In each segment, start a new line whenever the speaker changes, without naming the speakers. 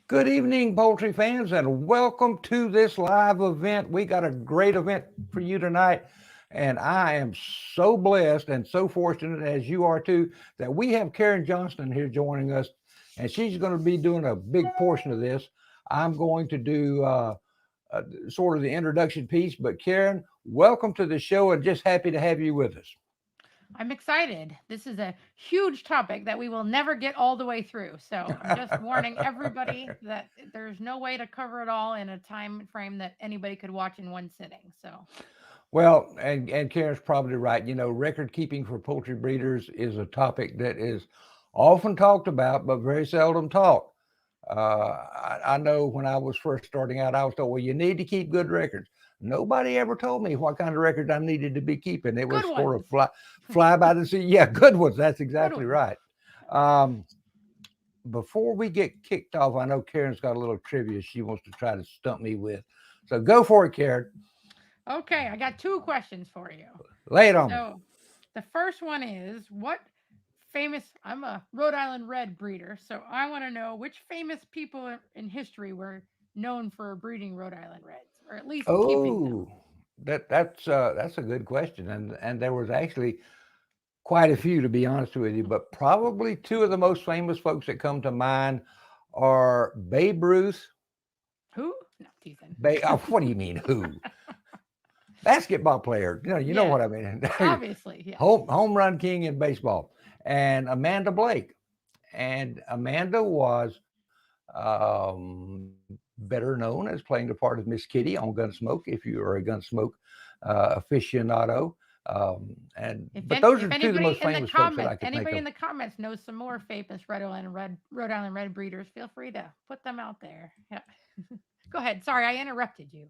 Good evening, poultry fans, and welcome to this live event. We got a great event for you tonight, and I am so blessed and so fortunate, as you are too, that we have Karen Johnston here joining us, and she's going to be doing a big portion of this. I'm going to do sort of the introduction piece, but Karen, welcome to the show, and just happy to have you with us.
I'm excited. This is a huge topic that we will never get all the way through. So I'm just warning everybody that there's no way to cover it all in a time frame that anybody could watch in one sitting. So,
Well, and Karen's probably right. You know, record keeping for poultry breeders is a topic that is often talked about, but very seldom taught. I know when I was first starting out, I was told, well, you need to keep good records. Nobody ever told me what kind of records I needed to be keeping. It
good
was sort of
ones.
fly by the seat. Yeah, good ones. That's
Good
exactly
ones.
right. Um, Before we get kicked off, I know Karen's got a little trivia she wants to try to stump me with. So go for it, Karen.
Okay, I got two questions for you.
Lay it on me.
So, the first one is what famous, I'm a Rhode Island Red breeder, so I want to know which famous people in history were known for breeding Rhode Island Reds, or at least keeping them.
Oh, that's a good question, and there was actually quite a few, to be honest with you, but probably two of the most famous folks that come to mind are Babe Ruth.
Who? No, teasing.
What do you mean who? Basketball player. You know
Yes,
what I mean.
obviously, yes.
home run king in baseball, and Amanda Blake. And Amanda was better known as playing the part of Miss Kitty on Gunsmoke, if you are a Gunsmoke aficionado. But those
If
are two of the
anybody
most
in the
famous folks that
comment
I could think
anybody
of.
in the comments knows some more famous Rhode Island Red breeders, feel free to put them out there. Yeah. Go ahead. Sorry, I interrupted you.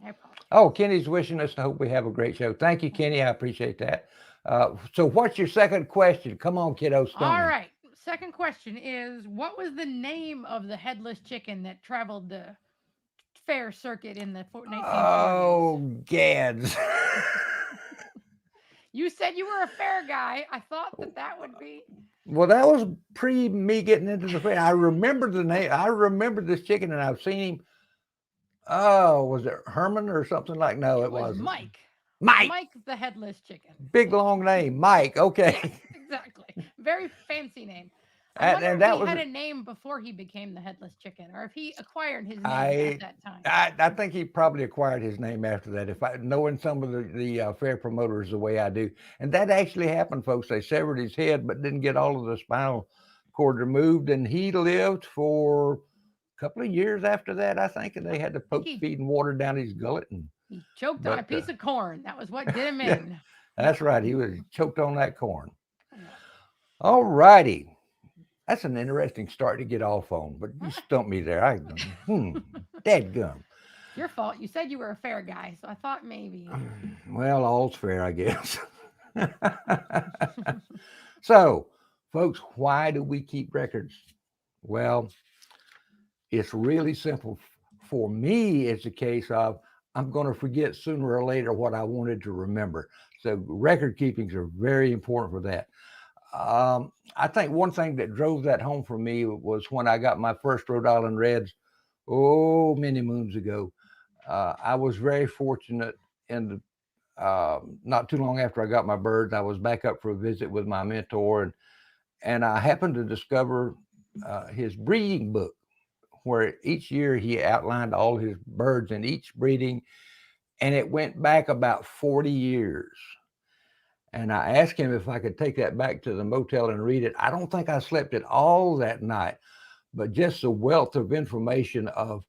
I apologize.
Oh, Kenny's wishing us to hope we have a great show. Thank you, Kenny. I appreciate that. So, what's your second question? Come on, kiddo, stump
All
me.
right. Second question is what was the name of the headless chicken that traveled the fair circuit in the 1940s?
Oh, Gads.
You said you were a fair guy. I thought that that would be
Well, that was pre me getting into the fair. I remember the name. I remember this chicken, and I've seen him. Oh, was it Herman or something like? No,
it
it
was
wasn't.
Mike.
Mike.
Mike the headless chicken.
Big long name, Mike. Okay,
Exactly. Very fancy name. I
and,
wonder
and
if he
that was
had a name before he became the headless chicken or if he acquired his name at
I.
that time.
I think he probably acquired his name after that. If I knowing some of the fair promoters the way I do, and that actually happened, folks. They severed his head, but didn't get all of the spinal cord removed, and he lived for a couple of years after that. I think, and they
I
had to
think
poke feed and water down his gullet, and
he choked on a
but
piece of corn. That was what did him
yeah,
in.
that's right. He was choked on that corn.
Yeah.
All righty. That's an interesting start to get off on, but you stumped me there. Dead gum.
It's your fault. You said you were a fair guy, so I thought maybe.
Well, all's fair, I guess. So, folks, why do we keep records? Well, it's really simple. For me, it's a case of I'm going to forget sooner or later what I wanted to remember. So, record keepings are very important for that. I think one thing that drove that home for me was when I got my first Rhode Island Reds, oh, many moons ago. I was very fortunate in not too long after I got my birds. I was back up for a visit with my mentor, and I happened to discover his breeding book, where each year he outlined all his birds in each breeding, and it went back about 40 years. And I asked him if I could take that back to the motel and read it. I don't think I slept at all that night, but just the wealth of information of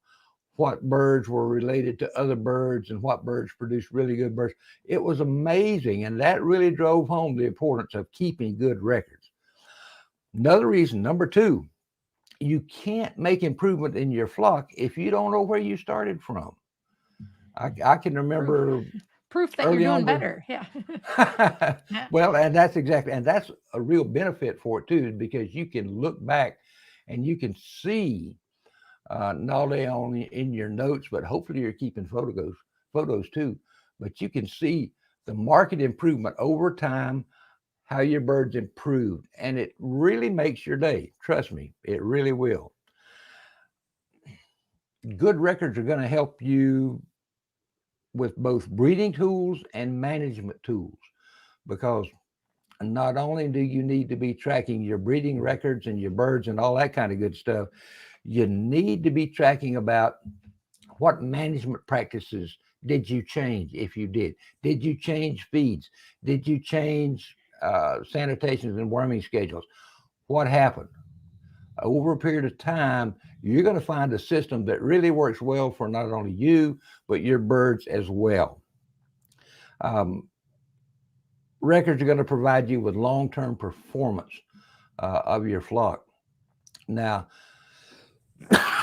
what birds were related to other birds and what birds produced really good birds. It was amazing. And that really drove home the importance of keeping good records. Another reason, number two, you can't make improvement in your flock if you don't know where you started from. I can
Proof.
remember
Proof that you're
early
doing
on with
better. Yeah. Yeah.
well, and that's exactly, and that's a real benefit for it too, because you can look back and you can see not only in your notes, but hopefully you're keeping photos too. But you can see the market improvement over time, how your birds improved, and it really makes your day. Trust me, it really will. Good records are going to help you with both breeding tools and management tools, because not only do you need to be tracking your breeding records and your birds and all that kind of good stuff, you need to be tracking about what management practices did you change. If you did you change feeds? Did you change sanitations and worming schedules? What happened? Over a period of time, you're going to find a system that really works well for not only you, but your birds as well. Um, Records are going to provide you with long-term performance of your flock. Now,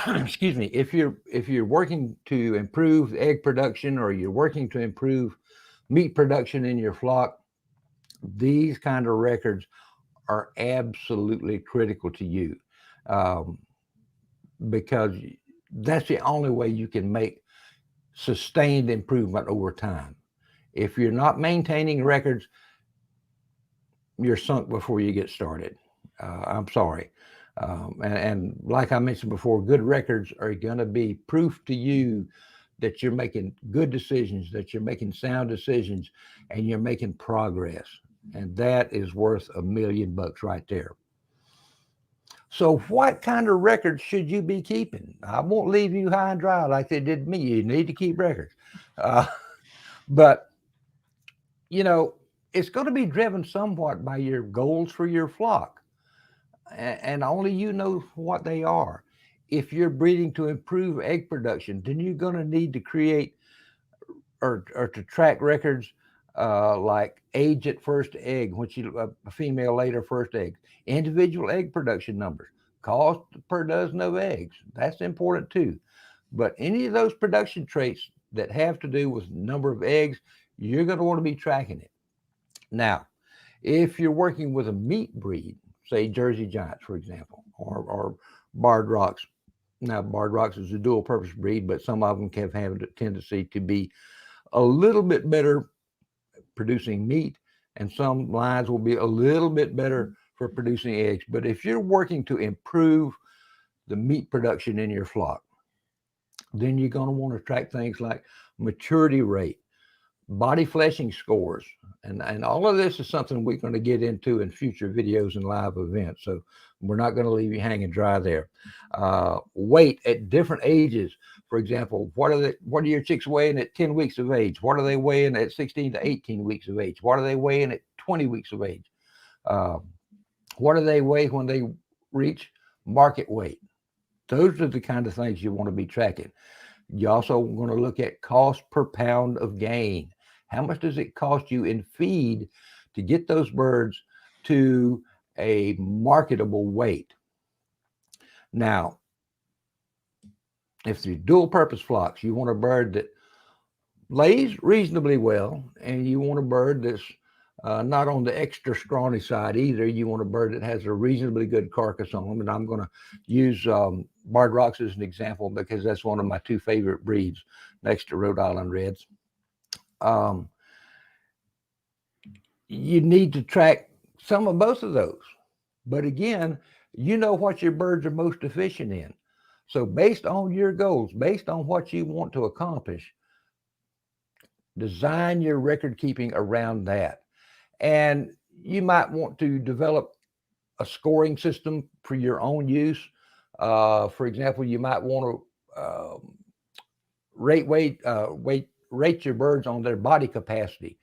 excuse me, if you're working to improve egg production, or you're working to improve meat production in your flock, these kind of records are absolutely critical to you, um, because that's the only way you can make sustained improvement over time. If you're not maintaining records, you're sunk before you get started. I'm sorry. And like I mentioned before, good records are going to be proof to you that you're making good decisions, that you're making sound decisions, and you're making progress. And that is worth $1 million right there. So, what kind of records should you be keeping? I won't leave you high and dry like they did me. You need to keep records. Uh, but, you know, it's going to be driven somewhat by your goals for your flock, and only you know what they are. If you're breeding to improve egg production, then you're going to need to create, or to track records, like age at first egg, when a female laid her first egg, individual egg production numbers, cost per dozen of eggs. That's important too. But any of those production traits that have to do with number of eggs, you're going to want to be tracking it. Now, if you're working with a meat breed, say Jersey Giants, for example, or Barred Rocks. Now, Barred Rocks is a dual purpose breed, but some of them can have a tendency to be a little bit better producing meat, and some lines will be a little bit better for producing eggs. But if you're working to improve the meat production in your flock, then you're going to want to track things like maturity rate, body fleshing scores, and all of this is something we're going to get into in future videos and live events. So we're not going to leave you hanging dry there. Weight at different ages. For example, what are your chicks weighing at 10 weeks of age? What are they weighing at 16 to 18 weeks of age? What are they weighing at 20 weeks of age? Uh, what do they weigh when they reach market weight? Those are the kind of things you want to be tracking. You also want to look at cost per pound of gain. How much does it cost you in feed to get those birds to a marketable weight? Now, if they're dual purpose flocks, you want a bird that lays reasonably well, and you want a bird that's not on the extra scrawny side either. You want a bird that has a reasonably good carcass on them. And I'm going to use Barred Rocks as an example, because that's one of my two favorite breeds next to Rhode Island Reds. Um, you need to track some of both of those. But again, you know what your birds are most efficient in. So, based on your goals, based on what you want to accomplish, design your record keeping around that. And you might want to develop a scoring system for your own use. For example, you might want to rate your birds on their body capacity,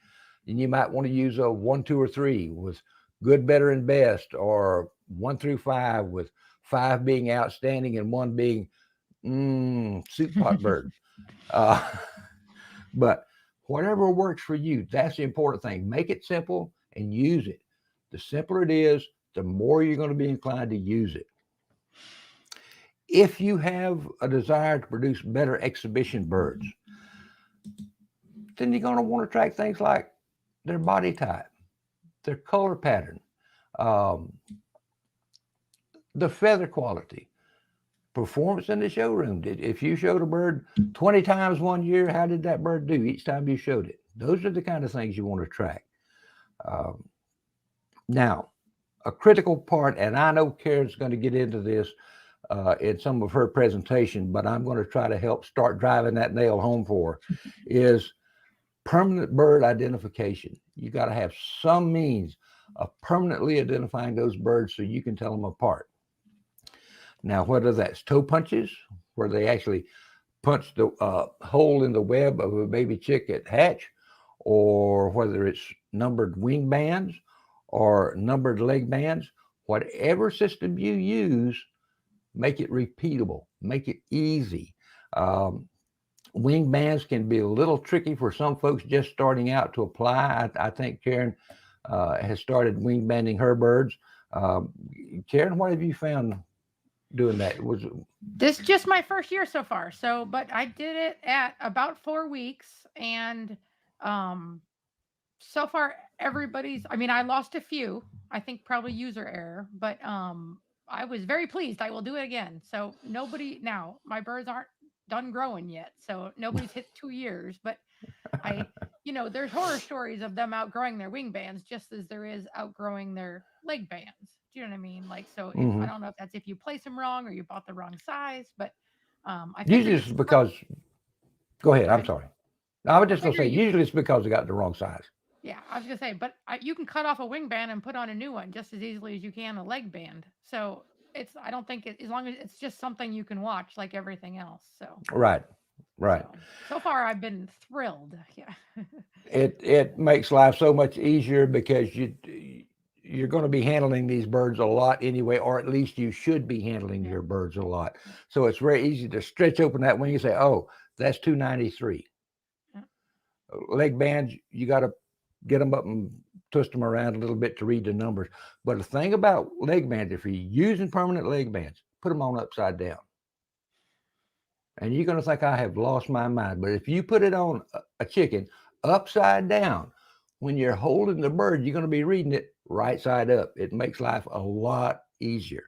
and you might want to use a 1, 2, or 3 with good, better, and best, or 1 through 5 with 5 being outstanding and 1 being soup pot bird. Uh, but whatever works for you, that's the important thing. Make it simple and use it. The simpler it is, the more you're going to be inclined to use it. If you have a desire to produce better exhibition birds, then you're going to want to track things like their body type, their color pattern, um, the feather quality, performance in the showroom. If you showed a bird 20 times one year, how did that bird do each time you showed it? Those are the kind of things you want to track. Um, Now, a critical part, and I know Karen's going to get into this, in some of her presentation, but I'm going to try to help start driving that nail home for her, is permanent bird identification. You got to have some means of permanently identifying those birds so you can tell them apart. Now, whether that's toe punches, where they actually punch the hole in the web of a baby chick at hatch, or whether it's numbered wing bands or numbered leg bands, whatever system you use, make it repeatable, make it easy. Wing bands can be a little tricky for some folks just starting out to apply. I think Karen has started wing banding her birds. Karen, what have you found doing that? Was
This just my first year so far. So, but I did it at about 4 weeks, and so far everybody's. I mean, I lost a few. I think probably user error, but I was very pleased. I will do it again. So nobody now. My birds aren't done growing yet, so nobody's hit 2 years. But I, there's horror stories of them outgrowing their wing bands, just as there is outgrowing their leg bands. Do you know what I mean? Like, so if I
Mhm.
don't know if that's if you place them wrong or you bought the wrong size, but I figure
Usually
you
it's
can
because, go ahead,
go
I'm
ahead.
sorry. I was
I
just going to
figure
say,
you
usually it's because they got the wrong size.
Yeah, I was gonna say, but you can cut off a wing band and put on a new one just as easily as you can a leg band. So I don't think as long as it's just something you can watch like everything else. So,
Right, right.
so far I've been thrilled. Yeah.
It makes life so much easier because you're going to be handling these birds a lot anyway, or at least you should be handling
Yeah.
your birds a lot. So it's very easy to stretch open that wing and say, "Oh, that's 293."
Yeah.
Leg bands, you got to get them up and twist them around a little bit to read the numbers. But the thing about leg bands, if you're using permanent leg bands, put them on upside down. And you're going to think I have lost my mind. But if you put it on a chicken upside down, when you're holding the bird, you're going to be reading it right side up. It makes life a lot easier.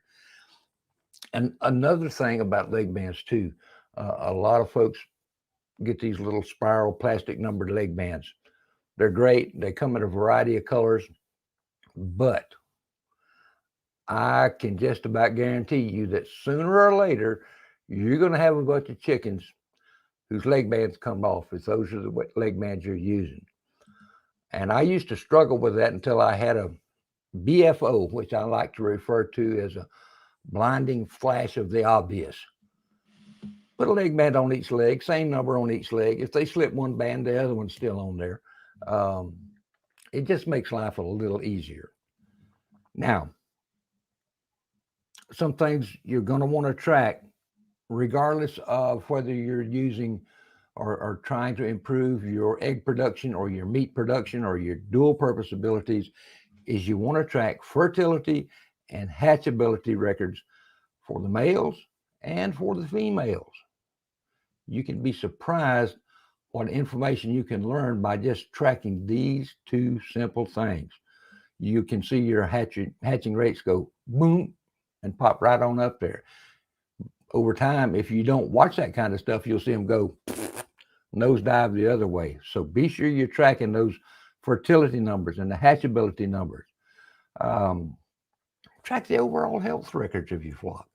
And another thing about leg bands, too, a lot of folks get these little spiral plastic numbered leg bands. They're great. They come in a variety of colors, but I can just about guarantee you that sooner or later, you're going to have a bunch of chickens whose leg bands come off if those are the leg bands you're using. And I used to struggle with that until I had a BFO, which I like to refer to as a blinding flash of the obvious. Put a leg band on each leg, same number on each leg. If they slip one band, the other one's still on there. Um, it just makes life a little easier. Now, some things you're going to want to track, regardless of whether you're using or trying to improve your egg production or your meat production or your dual purpose abilities, is you want to track fertility and hatchability records for the males and for the females. You can be surprised what information you can learn by just tracking these two simple things. You can see your hatching rates go boom and pop right on up there. Over time, if you don't watch that kind of stuff, you'll see them go nosedive the other way. So be sure you're tracking those fertility numbers and the hatchability numbers. Um, Track the overall health records of your flock.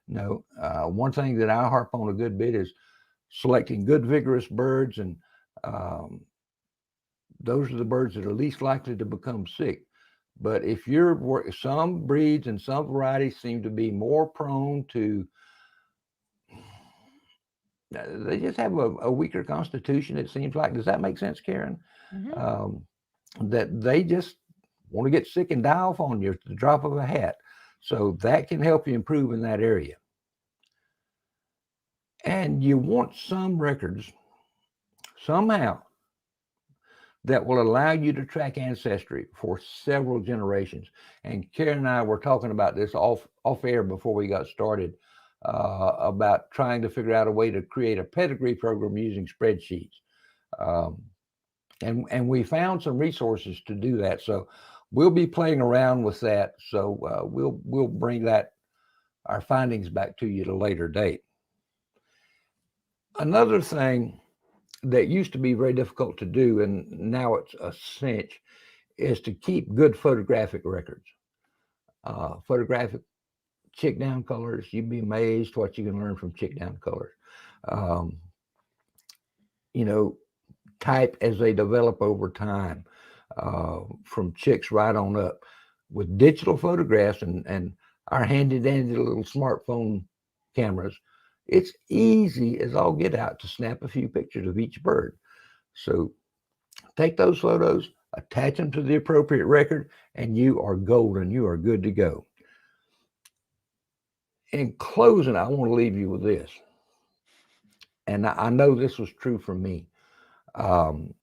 One thing that I harp on a good bit is selecting good, vigorous birds, and um, those are the birds that are least likely to become sick. But if some breeds and some varieties seem to be more prone to, they just have a weaker constitution, it seems like. Does that make sense, Karen?
Hmm.
Um, that they just want to get sick and die off on you at the drop of a hat. So that can help you improve in that area. And you want some records somehow that will allow you to track ancestry for several generations. And Karen and I were talking about this off air before we got started, about trying to figure out a way to create a pedigree program using spreadsheets. Um, and we found some resources to do that. So we'll be playing around with that. So we'll bring our findings back to you at a later date. Another thing that used to be very difficult to do, and now it's a cinch, is to keep good photographic records. Photographic chick down colors. You'd be amazed what you can learn from chick down colors. Um, you know, type as they develop over time, from chicks right on up. With digital photographs and our handy dandy little smartphone cameras, it's easy as all get out to snap a few pictures of each bird. So take those photos, attach them to the appropriate record, and you are golden. You are good to go. In closing, I want to leave you with this, and I know this was true for me. Um,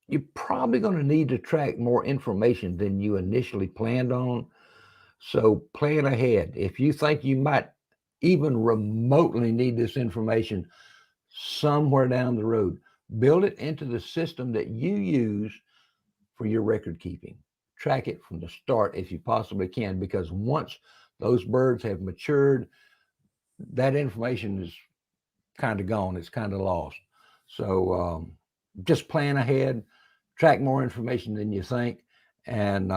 you're probably going to need to track more information than you initially planned on. So plan ahead. If you think you might even remotely need this information somewhere down the road, build it into the system that you use for your record keeping. Track it from the start if you possibly can, because once those birds have matured, that information is kind of gone. It's kind of lost. So just plan ahead, track more information than you think, and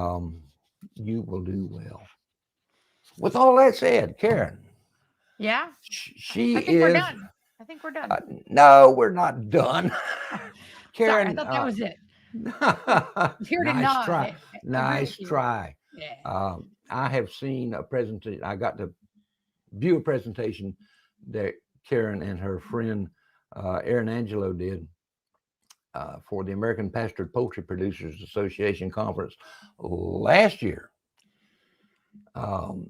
you will do well. With all that said, Karen,
Yeah.
she
I think we're
is.
done. I think we're done.
No, we're not done.
Sorry, I
Karen,
thought that was it. Here to
nice try.
nod. Agree
Nice
with you.
try.
Yeah.
I have seen a presentation. I got to view a presentation that Karen and her friend Aaron Angelo did for the American Pastured Poultry Producers Association conference last year. Um,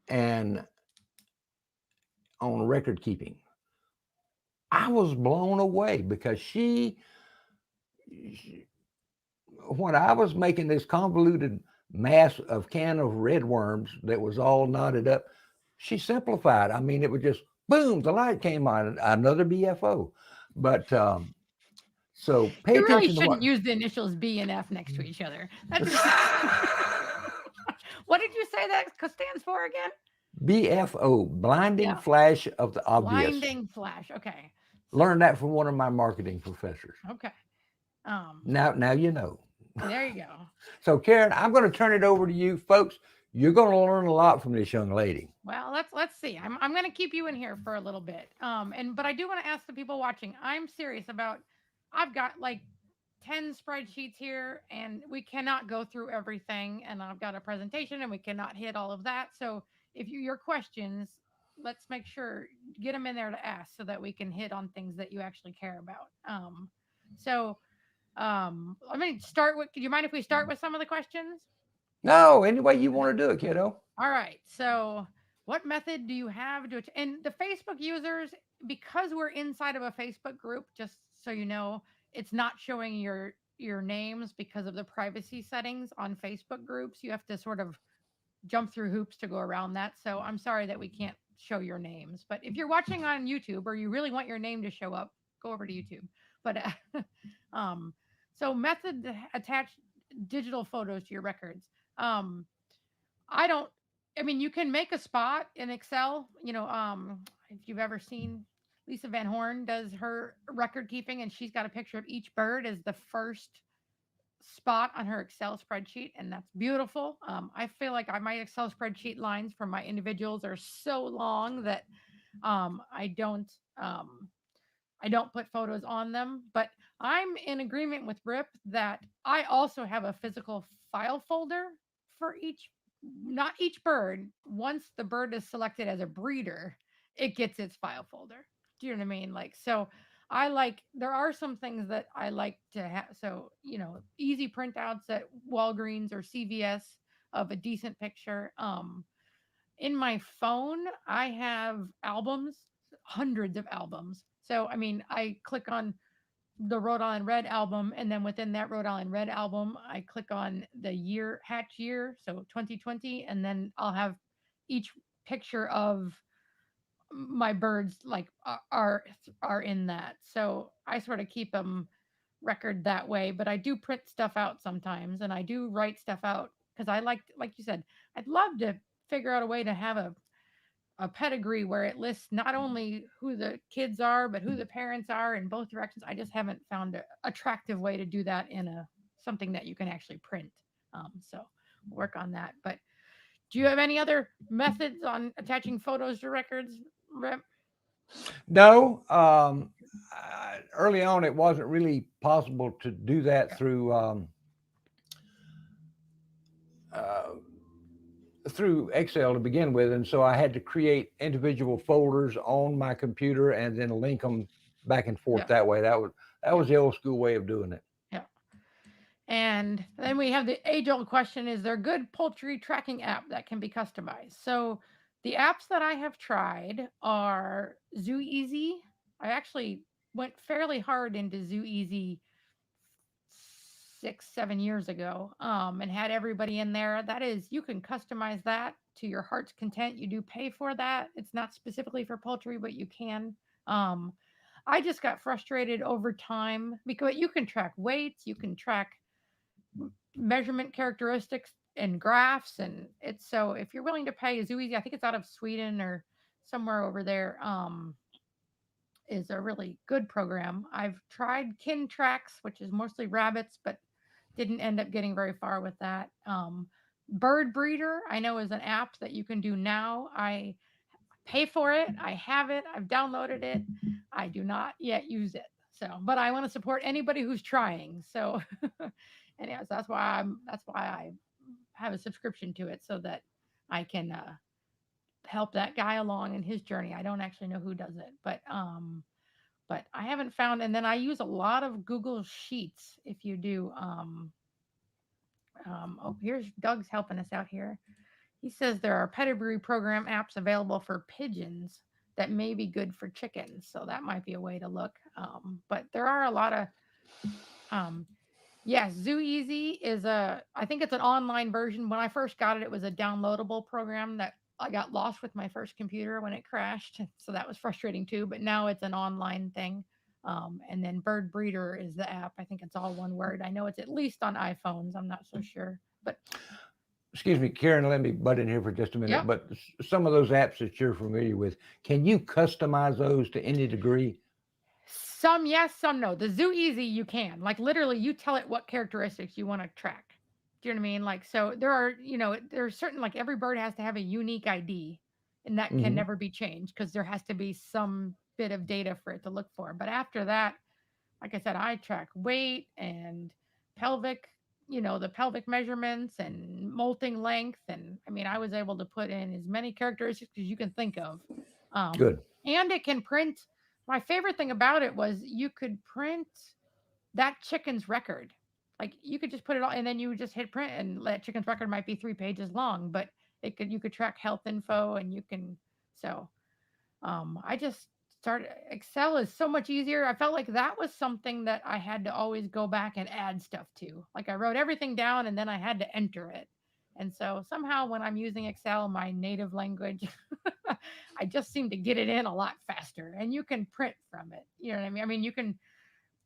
and on record keeping, I was blown away because when I was making this convoluted mass of can of red worms that was all knotted up, she simplified. I mean, it was just boom, the light came on, another BFO. But so pay
You really
attention to what.
shouldn't use the initials B and F next to each other. That just what did you say that stands for again?
BFO, blinding
Yeah.
flash of the obvious.
Blinding flash. Okay. So
Learned that from one of my marketing professors.
okay. Um,
Now you know.
there you go.
So Karen, I'm going to turn it over to you, folks. You're going to learn a lot from this young lady.
Well, let's see. I'm gonna keep you in here for a little bit. And but I do want to ask the people watching. I'm serious about. I've got like 10 spreadsheets here, and we cannot go through everything. And I've got a presentation, and we cannot hit all of that. So if your questions, let's make sure get them in there to ask so that we can hit on things that you actually care about. So I mean, start with. Do you mind if we start with some of the questions?
No, any way you want to do it, kiddo.
All right. So, what method do you have to and the Facebook users because we're inside of a Facebook group just so you know, it's not showing your names because of the privacy settings on Facebook groups. You have to sort of jump through hoops to go around that. So, I'm sorry that we can't show your names. But if you're watching on YouTube or you really want your name to show up, go over to YouTube. But um so method to attach digital photos to your records. Um I don't I mean, you can make a spot in Excel, if you've ever seen Lisa Van Horn does her record keeping and she's got a picture of each bird as the first spot on her Excel spreadsheet, and that's beautiful. I feel like my Excel spreadsheet lines for my individuals are so long that um, I don't um, I don't put photos on them, but I'm in agreement with Rip that I also have a physical file folder for each, not each bird. Once the bird is selected as a breeder, it gets its file folder. Do you know what I mean? Like, so there are some things that I like to have. So, easy printouts at Walgreens or CVS of a decent picture. In my phone, I have albums, hundreds of albums. So, I mean, I click on the Rhode Island Red album, and then within that Rhode Island Red album, I click on the year, hatch year, so 2020, and then I'll have each picture of my birds like are in that. So I sort of keep them record that way, but I do print stuff out sometimes, and I do write stuff out because I like you said, I'd love to figure out a way to have a pedigree where it lists not only who the kids are, but who the parents are in both directions. I just haven't found a attractive way to do that in a something that you can actually print. So work on that. But Do you have any other methods on attaching photos to records, Rip?
No, early on it wasn't really possible to do that uh, through Excel to begin with, and so I had to create individual folders on my computer and then link them back and forth
Yeah,
that way. That
yeah,
was the old school way of doing it.
yeah. And then we have the age old question: is there a good poultry tracking app that can be customized? So the apps that I have tried are Zoo Easy. I actually went fairly hard into Zoo Easy 6, 7 years ago, and had everybody in there. That is, you can customize that to your heart's content. You do pay for that. It's not specifically for poultry, but you can. Um, I just got frustrated over time because you can track weights, you can track measurement characteristics and graphs, and it's so if you're willing to pay, is Easy, I think it's out of Sweden or somewhere over there. Is a really good program. I've tried Kin Tracks, which is mostly rabbits, but didn't end up getting very far with that. Bird Breeder, I know, is an app that you can do now. I pay for it. I have it. I've downloaded it. I do not yet use it. So, but I want to support anybody who's trying. So, and yes, that's why I have a subscription to it so that I can help that guy along in his journey. I don't actually know who does it, but I haven't found. And then I use a lot of Google Sheets. If you do, oh, here's Doug's helping us out here. He says there are pedigree program apps available for pigeons that may be good for chickens, so that might be a way to look. But there are a lot of, um, yes, Zoo Easy is I think it's an online version. When I first got it, it was a downloadable program that I got lost with my first computer when it crashed. So that was frustrating too. But now it's an online thing. And then Bird Breeder is the app. I think it's all one word. I know it's at least on iPhones. I'm not so sure. But
Excuse me, Karen, let me butt in here for just a minute.
yep.
But some of those apps that you're familiar with, can you customize those to any degree?
Some yes, some no. The Zoo Easy you can. Like literally you tell it what characteristics you want to track. Do you know what I mean? Like so there are, there's certain like every bird has to have a unique ID and that can
Hmm.
never be changed because there has to be some bit of data for it to look for. But after that, like I said, I track weight and pelvic, the pelvic measurements and molting length. And I mean, I was able to put in as many characteristics as you can think of.
Good.
And it can print. My favorite thing about it was you could print that chicken's record. Like you could just put it all, and then you would just hit print, and that chicken's record might be 3 pages long, but you could track health info, and you can. So I just started. Excel is so much easier. I felt like that was something that I had to always go back and add stuff to. Like I wrote everything down and then I had to enter it. And so somehow when I'm using Excel, my native language, I just seem to get it in a lot faster. And you can print from it. You know what I mean? I mean, you can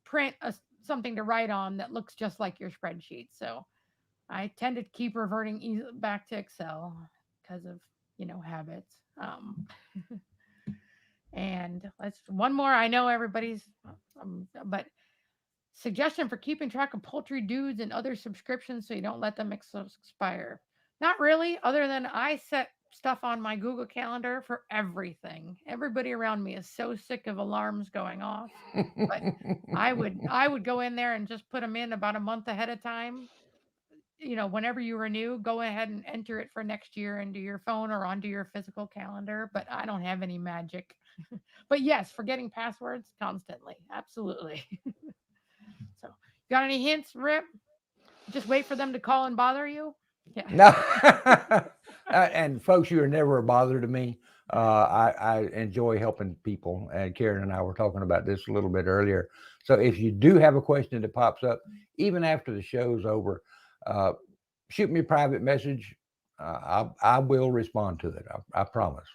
print something to write on that looks just like your spreadsheet. So I tend to keep reverting back to Excel because of habits. And let's one more. I know everybody's, but suggestion for keeping track of poultry dues and other subscriptions so you don't let them expire. Not really, other than I set stuff on my Google Calendar for everything. Everybody around me is so sick of alarms going off, but I would go in there and just put them in about a month ahead of time. Whenever you renew, go ahead and enter it for next year into your phone or onto your physical calendar. But I don't have any magic. But yes, forgetting passwords constantly. Absolutely. So, got any hints, Rip? Just wait for them to call and bother you? Yeah.
No. And folks, you are never a bother to me. I enjoy helping people, and Karen and I were talking about this a little bit earlier. So if you do have a question that pops up, even after the show's over, uh, shoot me a private message. I will respond to it. I promise.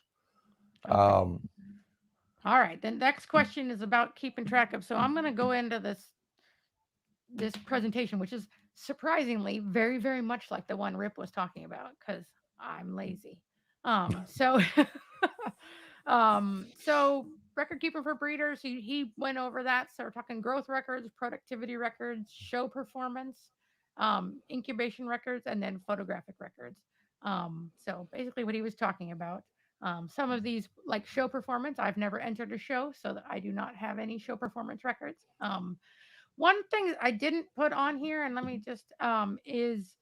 Okay.
Um,
All right. The next question is about keeping track of. So I'm going to go into this presentation, which is surprisingly very, very much like the one Rip was talking about because I'm lazy. So, so record keeping for breeders, he went over that. So we're talking growth records, productivity records, show performance, incubation records, and then photographic records. So basically, what he was talking about. Some of these, like show performance, I've never entered a show, so that I do not have any show performance records. One thing I didn't put on here, and let me just is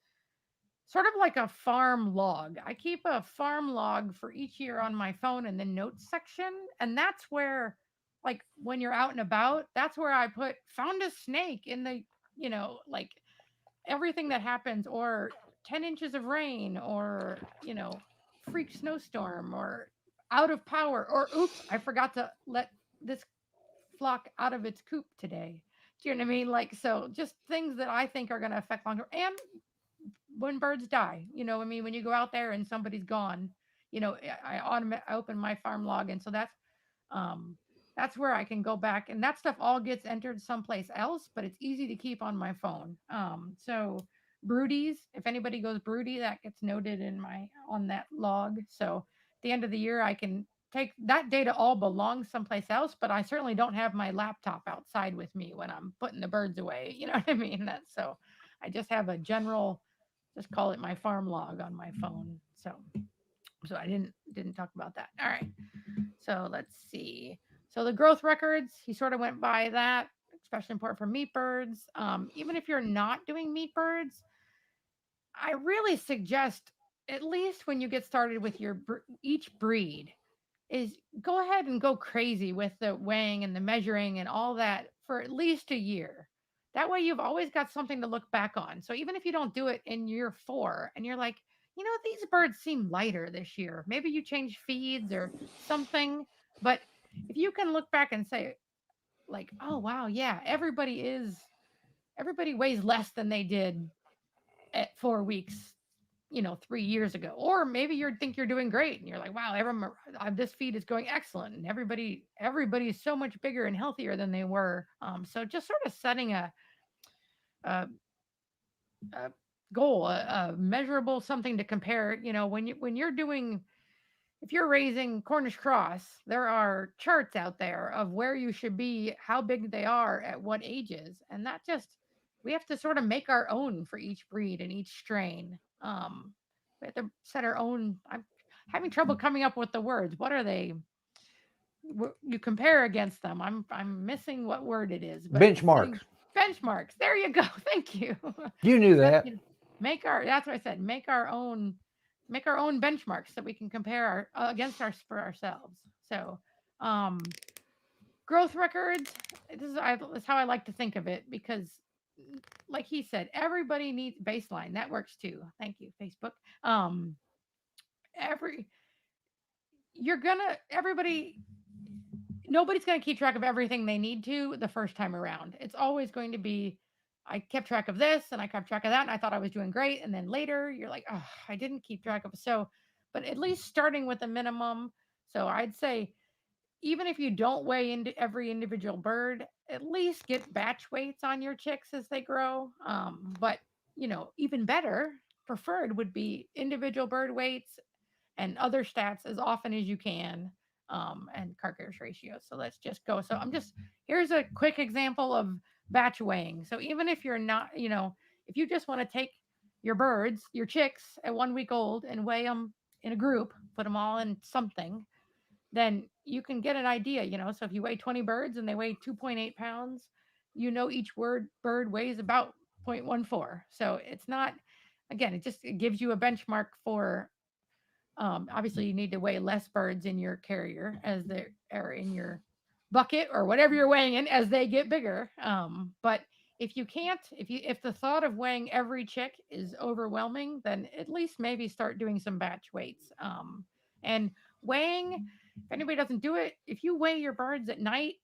sort of like a farm log. I keep a farm log for each year on my phone in the notes section. And that's where, like, when you're out and about, that's where I put found a snake in the, like everything that happens, or 10 inches of rain, or, freak snowstorm, or out of power, or oops, I forgot to let this flock out of its coop today. Do you know what I mean? Like, so just things that I think are going to affect long term. And when birds die, I mean, when you go out there and somebody's gone, I open my farm log, and so um that's where I can go back, and that stuff all gets entered someplace else, but it's easy to keep on my phone. So broodies, if anybody goes broody, that gets noted in my on that log. So at the end of the year, I can take that data. All belongs someplace else, but I certainly don't have my laptop outside with me when I'm putting the birds away. You know what I mean? That's so I just have a general, just call it my farm log on my phone. So I didn't talk about that. All right. So let's see. So the growth records, he sort of went by that, especially important for meat birds. Even if you're not doing meat birds, I really suggest, at least when you get started with your each breed, is go ahead and go crazy with the weighing and the measuring and all that for at least a year. That way you've always got something to look back on. So even if you don't do it in year 4 and you're like, these birds seem lighter this year, maybe you change feeds or something. But if you can look back and say, like, oh wow, yeah, everybody weighs less than they did at 4 weeks, 3 years ago. Or maybe you think you're doing great and you're like, wow, this feed is going excellent, and everybody is so much bigger and healthier than they were. So just sort of setting a, a goal, a measurable something to compare. When you're doing, if you're raising Cornish cross, there are charts out there of where you should be, how big they are at what ages, and that just, we have to sort of make our own for each breed and each strain. We have to set our own. I'm having trouble coming up with the words. What are they? You compare against them. I'm missing what word it is, but
Benchmarks.
benchmarks. There you go. Thank you.
You knew
Set,
that.
make our. That's what I said. Make our own benchmarks that we can compare against our for ourselves. So, um, growth records. This is how I like to think of it, because, like he said, everybody needs baseline. That works too. Thank you, Facebook. Um, every you're gonna everybody Nobody's going to keep track of everything they need to the first time around. It's always going to be, I kept track of this and I kept track of that, and I thought I was doing great, and then later you're like, oh, I didn't keep track of it. So, but at least starting with a minimum. So I'd say, even if you don't weigh into every individual bird, at least get batch weights on your chicks as they grow. But even better, preferred would be individual bird weights and other stats as often as you can, and carcass ratio. So let's just go. So here's a quick example of batch weighing. So even if you're not, if you just want to take your birds, your chicks at 1 week old, and weigh them in a group, put them all in something, then you can get an idea. So if you weigh 20 birds and they weigh 2.8 pounds, each bird weighs about 0.14. So it's not, again, it gives you a benchmark for, obviously, you need to weigh less birds in your carrier as they are in your bucket or whatever you're weighing in as they get bigger. But if you can't, if the thought of weighing every chick is overwhelming, then at least maybe start doing some batch weights. And weighing, if anybody doesn't do it, if you weigh your birds at night,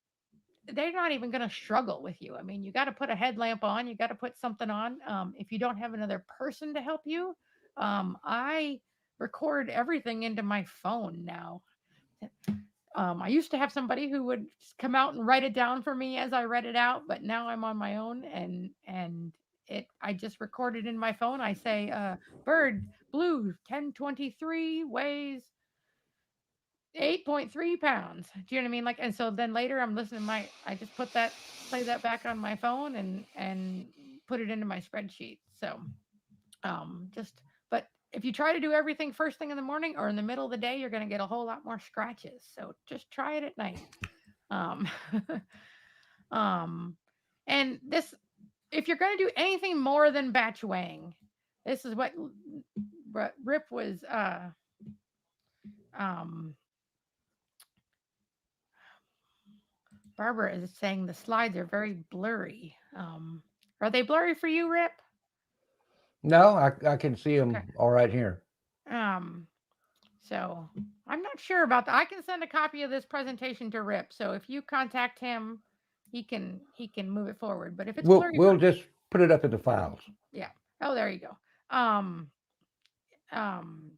they're not even going to struggle with you. I mean, you got to put a headlamp on, you got to put something on. If you don't have another person to help you, I record everything into my phone now. I used to have somebody who would come out and write it down for me as I read it out, but now I'm on my own, and I just record it in my phone. I say, bird blue 1023 weighs 8.3 pounds. Do you know what I mean? Like, and so then later I'm listening to I just play that back on my phone and put it into my spreadsheet. So, just, but if you try to do everything first thing in the morning or in the middle of the day, you're going to get a whole lot more scratches. So just try it at night. Um, um, and this, if you're going to do anything more than batch weighing, this is what Rip was, um, Barbara is saying the slides are very blurry. Are they blurry for you, Rip?
No, I can see
Okay.
them all right here.
Um, so I'm not sure about that. I can send a copy of this presentation to Rip. So if you contact him, he can move it forward. But if it's blurry
We'll
for
just put it up in the files.
yeah. Oh, there you go. Um, um,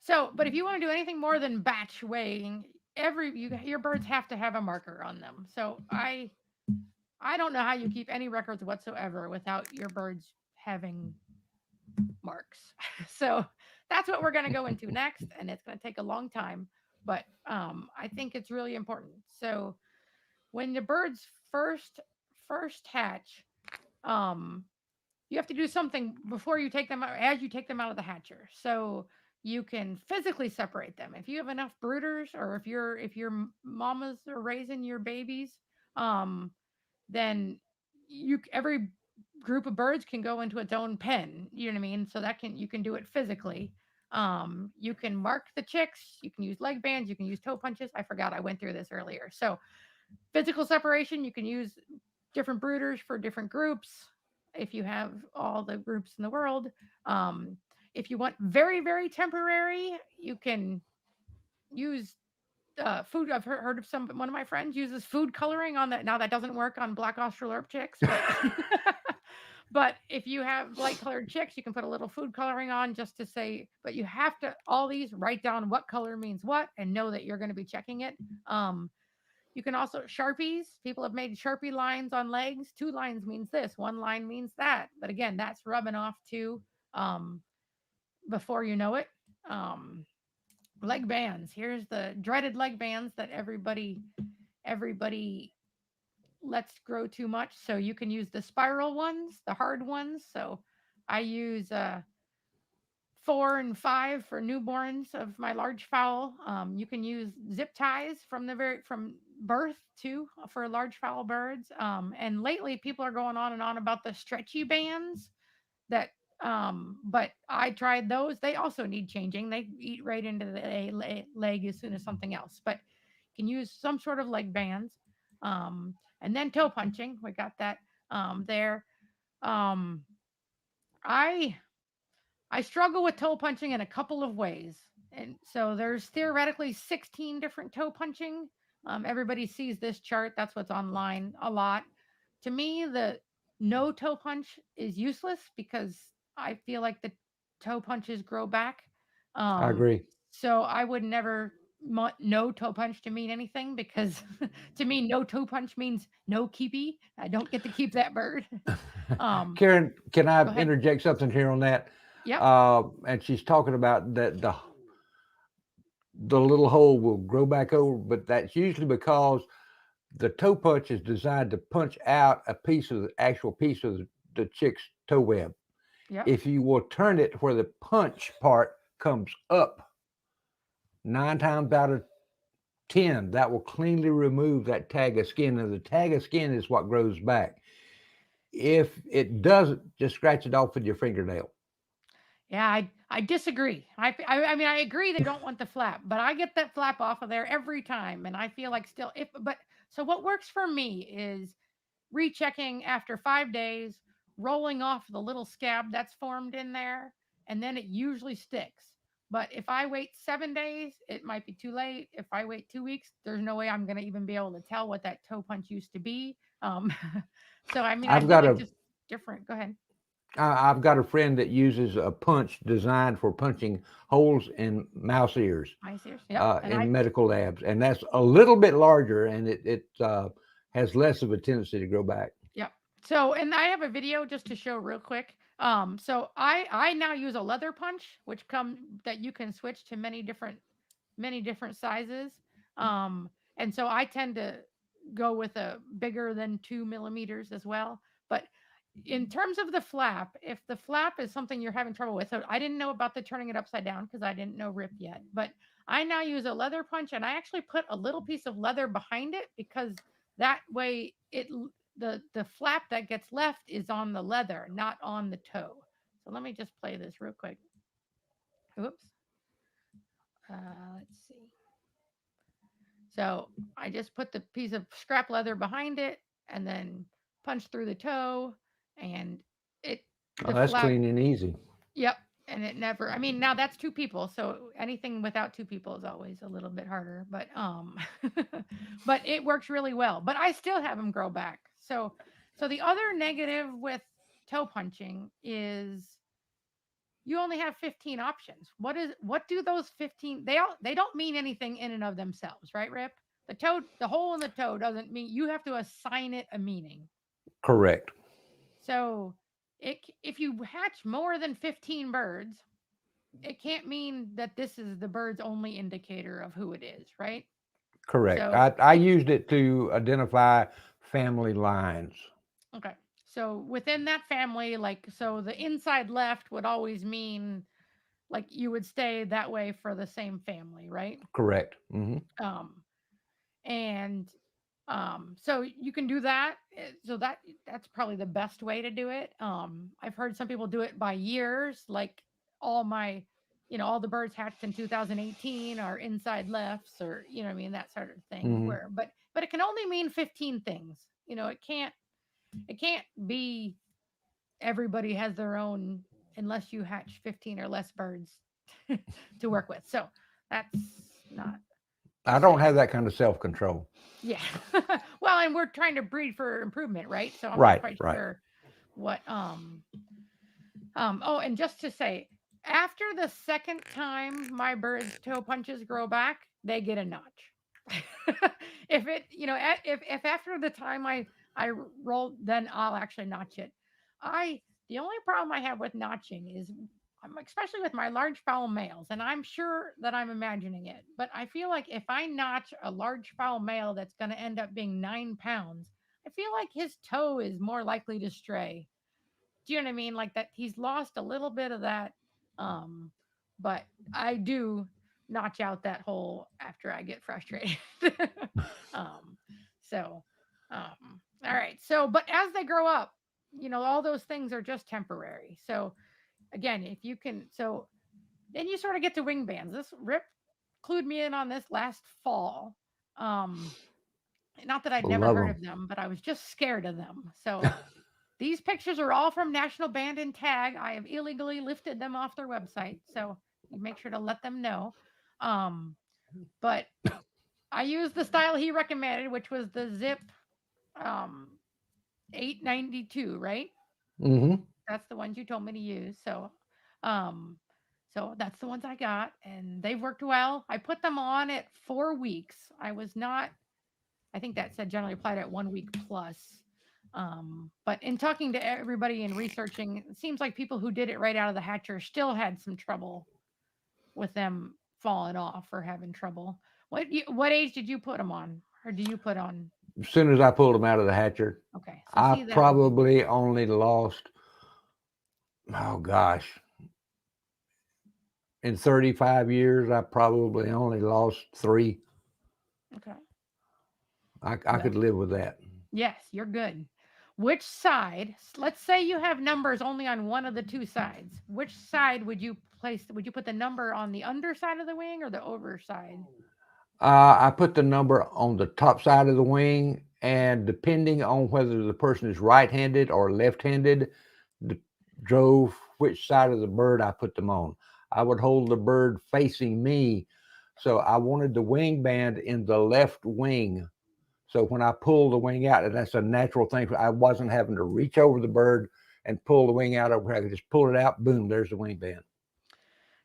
so but if you want to do anything more than batch weighing, your birds have to have a marker on them. So I don't know how you keep any records whatsoever without your birds having marks. So that's what we're going to go into next, and it's going to take a long time, but I think it's really important. So when the birds first hatch, um, you have to do something before you take them out, as you take them out of the hatcher. So you can physically separate them. If you have enough brooders, or if your mamas are raising your babies, um, then every group of birds can go into its own pen. You know what I mean? So you can do it physically. You can mark the chicks. You can use leg bands. You can use toe punches. I forgot I went through this earlier. So physical separation. You can use different brooders for different groups. If you have all the groups in the world, um, if you want very very temporary, you can use food. I've heard of one of my friends uses food coloring on that. Now that doesn't work on black Australorp chicks, but but if you have light colored chicks, you can put a little food coloring on just to say. But you have to all these write down what color means what and know that you're going to be checking it. You can also Sharpies. People have made Sharpie lines on legs. 2 lines means this. 1 line means that. But again, that's rubbing off too. Um, before you know it. Um, leg bands. Here's the dreaded leg bands that everybody lets grow too much. So you can use the spiral ones, the hard ones. So I use 4 and 5 for newborns of my large fowl. You can use zip ties from birth too for large fowl birds. And lately people are going on and on about the stretchy bands that but I tried those. They also need changing. They eat right into the leg as soon as something else. But you can use some sort of leg bands. And then toe punching. We got that there. Um, I I struggle with toe punching in a couple of ways. And so there's theoretically 16 different toe punching. Everybody sees this chart. That's what's online a lot. To me, the no toe punch is useless because I feel like the toe punches grow back.
I
Um,
agree.
so I would never want no toe punch to mean anything because to me, no toe punch means no keepy. I don't get to keep that bird. Um,
Karen, can I
go ahead.
interject something here on that?
Yep.
And she's talking about that the little hole will grow back over, but that's usually because the toe punch is designed to punch out a piece of the actual piece of the chick's toe web.
Yep.
If you will turn it where the punch part comes up, 9 times out of 10, that will cleanly remove that tag of skin, and the tag of skin is what grows back. If it doesn't, just scratch it off with your fingernail.
Yeah, I disagree. I mean I agree they don't want the flap, but I get that flap off of there every time, and I feel like still if but so what works for me is rechecking after 5 days, rolling off the little scab that's formed in there, and then it usually sticks. But if I wait 7 days, it might be too late. If I wait 2 weeks, there's no way I'm gonna even be able to tell what that toe punch used to be. So I mean I
I've
feel
got
like
a
just different. Go ahead.
I've got a friend that uses a punch designed for punching holes in mouse ears
I see. Yep. And I
in medical labs, and that's a little bit larger, and it has less of a tendency to grow back.
Yep. So, and I have a video just to show real quick. So I now use a leather punch, which come that you can switch to many different sizes. And so I tend to go with a bigger than 2 millimeters as well. But in terms of the flap, if the flap is something you're having trouble with, so I didn't know about the turning it upside down because I didn't know Rip yet, but I now use a leather punch and I actually put a little piece of leather behind it because that way the flap that gets left is on the leather, not on the toe. So let me just play this real quick. Oops. Let's see. So I just put the piece of scrap leather behind it and then punch through the toe and it
Oh,
the
that's
flap.
clean and easy.
Yep. And it never, I mean, now that's two people. So anything without two people is always a little bit harder, but, but it works really well, but I still have them grow back. So the other negative with toe punching is you only have 15 options. What do those 15, they don't mean anything in and of themselves, right, Rip? The hole in the toe doesn't mean you have to assign it a meaning.
Correct.
So if you hatch more than 15 birds, it can't mean that this is the bird's only indicator of who it is, right?
Correct.
So
I used it to identify family lines.
okay. So within that family, like so the inside left would always mean like you would stay that way for the same family, right?
Correct. Hmm.
Um and so you can do that. So that's probably the best way to do it. I've heard some people do it by years, like all my all the birds hatched in 2018 are inside lefts, or I mean, that sort of thing,
Hmm.
where but it can only mean 15 things. It can't be everybody has their own unless you hatch 15 or less birds to work with. So that's not to
I don't
say.
have that kind of self-control.
Yeah. Well, and we're trying to breed for improvement, right? So I'm not
Right.
quite
Right.
sure what oh, and just to say, after the second time my bird's toe punches grow back, they get a notch. If it, if after the time I roll, then I'll actually notch it. I The only problem I have with notching is especially with my large fowl males, and I'm sure that I'm imagining it, but I feel like if I notch a large fowl male that's going to end up being 9 pounds, I feel like his toe is more likely to stray. Do you know what I mean? Like that he's lost a little bit of that. Um, but I do notch out that hole after I get frustrated. um, so, all right. So, but as they grow up, all those things are just temporary. So, again, if you can, so then you sort of get to wing bands. This Rip clued me in on this last fall. Um, Not that I'd never
Love
heard
them.
of them, but I was just scared of them. So these pictures are all from National Band and Tag. I have illegally lifted them off their website, so you make sure to let them know. But I used the style he recommended, which was the Zip um, 892, right?
Hmm.
That's the ones you told me to use. Um, so that's the ones I got, and they've worked well. I put them on at 4 weeks. I was not. I think that said generally applied at 1 week plus. But in talking to everybody and researching, it seems like people who did it right out of the hatcher still had some trouble with them falling off or having trouble. What age did you put them on, or do you put on?
As soon as I pulled them out of the hatcher,
Okay, so
I
see that would be
probably only lost, oh gosh, in 35 years, I probably only lost three.
okay.
I
Well,
could live with that.
yes, you're good. Which side? Let's say you have numbers only on one of the two sides. Which side would you place? Would you put the number on the underside of the wing or the overside?
I put the number on the top side of the wing, and depending on whether the person is right-handed or left-handed, drove which side of the bird I put them on. I would hold the bird facing me, so I wanted the wing band in the left wing. So when I pull the wing out, and that's a natural thing, I wasn't having to reach over the bird and pull the wing out over. I could just pull it out, boom, there's the wing band.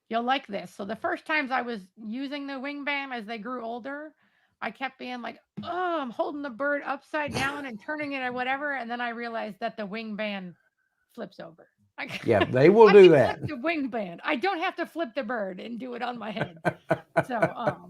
You'll like this. So the first times I was using the wing band as they grew older, I kept being like, "Oh, I'm holding the bird upside down and turning it or whatever," and then I realized that the wing band flips over. I,
Yeah, they will
I
do
can flip
that.
the wing band. I don't have to flip the bird and do it on my head. So,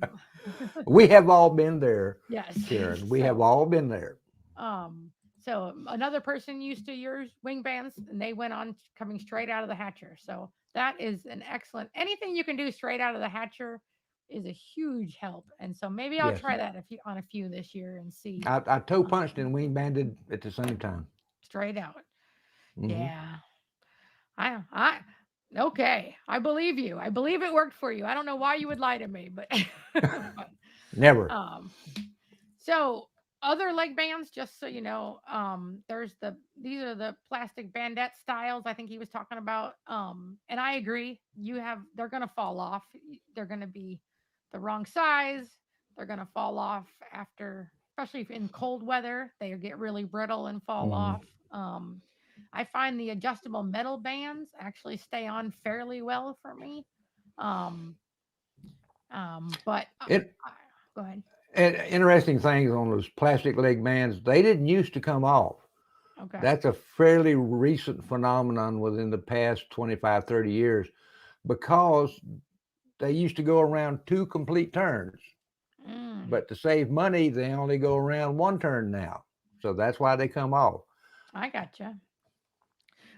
We have all been there,
yes.
Karen. We have
So,
all been there.
um, So another person used to use wing bands, and they went on coming straight out of the hatcher. So that is an excellent. Anything you can do straight out of the hatcher is a huge help. And so maybe I'll
Yes.
try that on a few this year and see
I toe punched
um,
and wing banded at the same time.
straight out.
Hmm.
Yeah, I okay. I believe you. I believe it worked for you. I don't know why you would lie to me, but but
Never.
um so other leg bands, just so you know, there's these are the plastic bandette styles I think he was talking about. And I agree. They're gonna fall off. They're gonna be the wrong size. They're gonna fall off after, especially if in cold weather, they get really brittle and fall
Hmm.
off. I find the adjustable metal bands actually stay on fairly well for me. Um, but
It
go ahead.
and interesting things on those plastic leg bands. They didn't used to come off.
Okay.
That's a fairly recent phenomenon within the past 25, 30 years because they used to go around two complete turns.
Mm.
But to save money, they only go around one turn now. So that's why they come off.
I gotcha.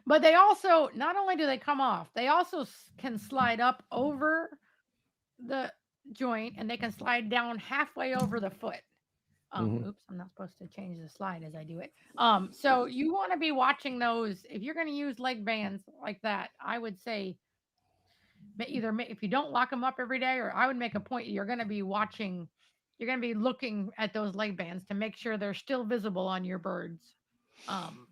But they also, not only do they come off, they also can slide up over the joint, and they can slide down halfway over the foot.
Hmm.
Oops, I'm not supposed to change the slide as I do it. So you want to be watching those if you're going to use leg bands like that. I would say if you don't lock them up every day, or I would make a point you're going to be watching, you're going to be looking at those leg bands to make sure they're still visible on your birds. Um,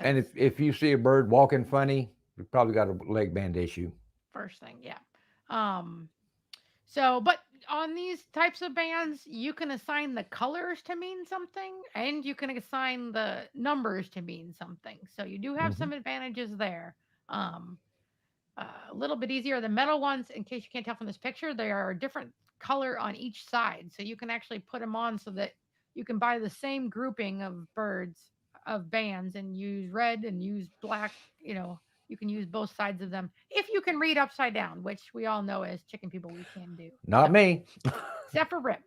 And
because
if you see a bird walking funny, you probably got a leg band issue.
first thing, yeah. Um, but on these types of bands, you can assign the colors to mean something, and you can assign the numbers to mean something. So you do have
Hmm.
some advantages there. Um, a little bit easier. The metal ones, in case you can't tell from this picture, they are a different color on each side. So you can actually put them on so that you can buy the same grouping of birds, of bands, and use red and use black. You know, you can use both sides of them if you can read upside down, which we all know as chicken people we can do.
Not
So,
me.
except for Rip.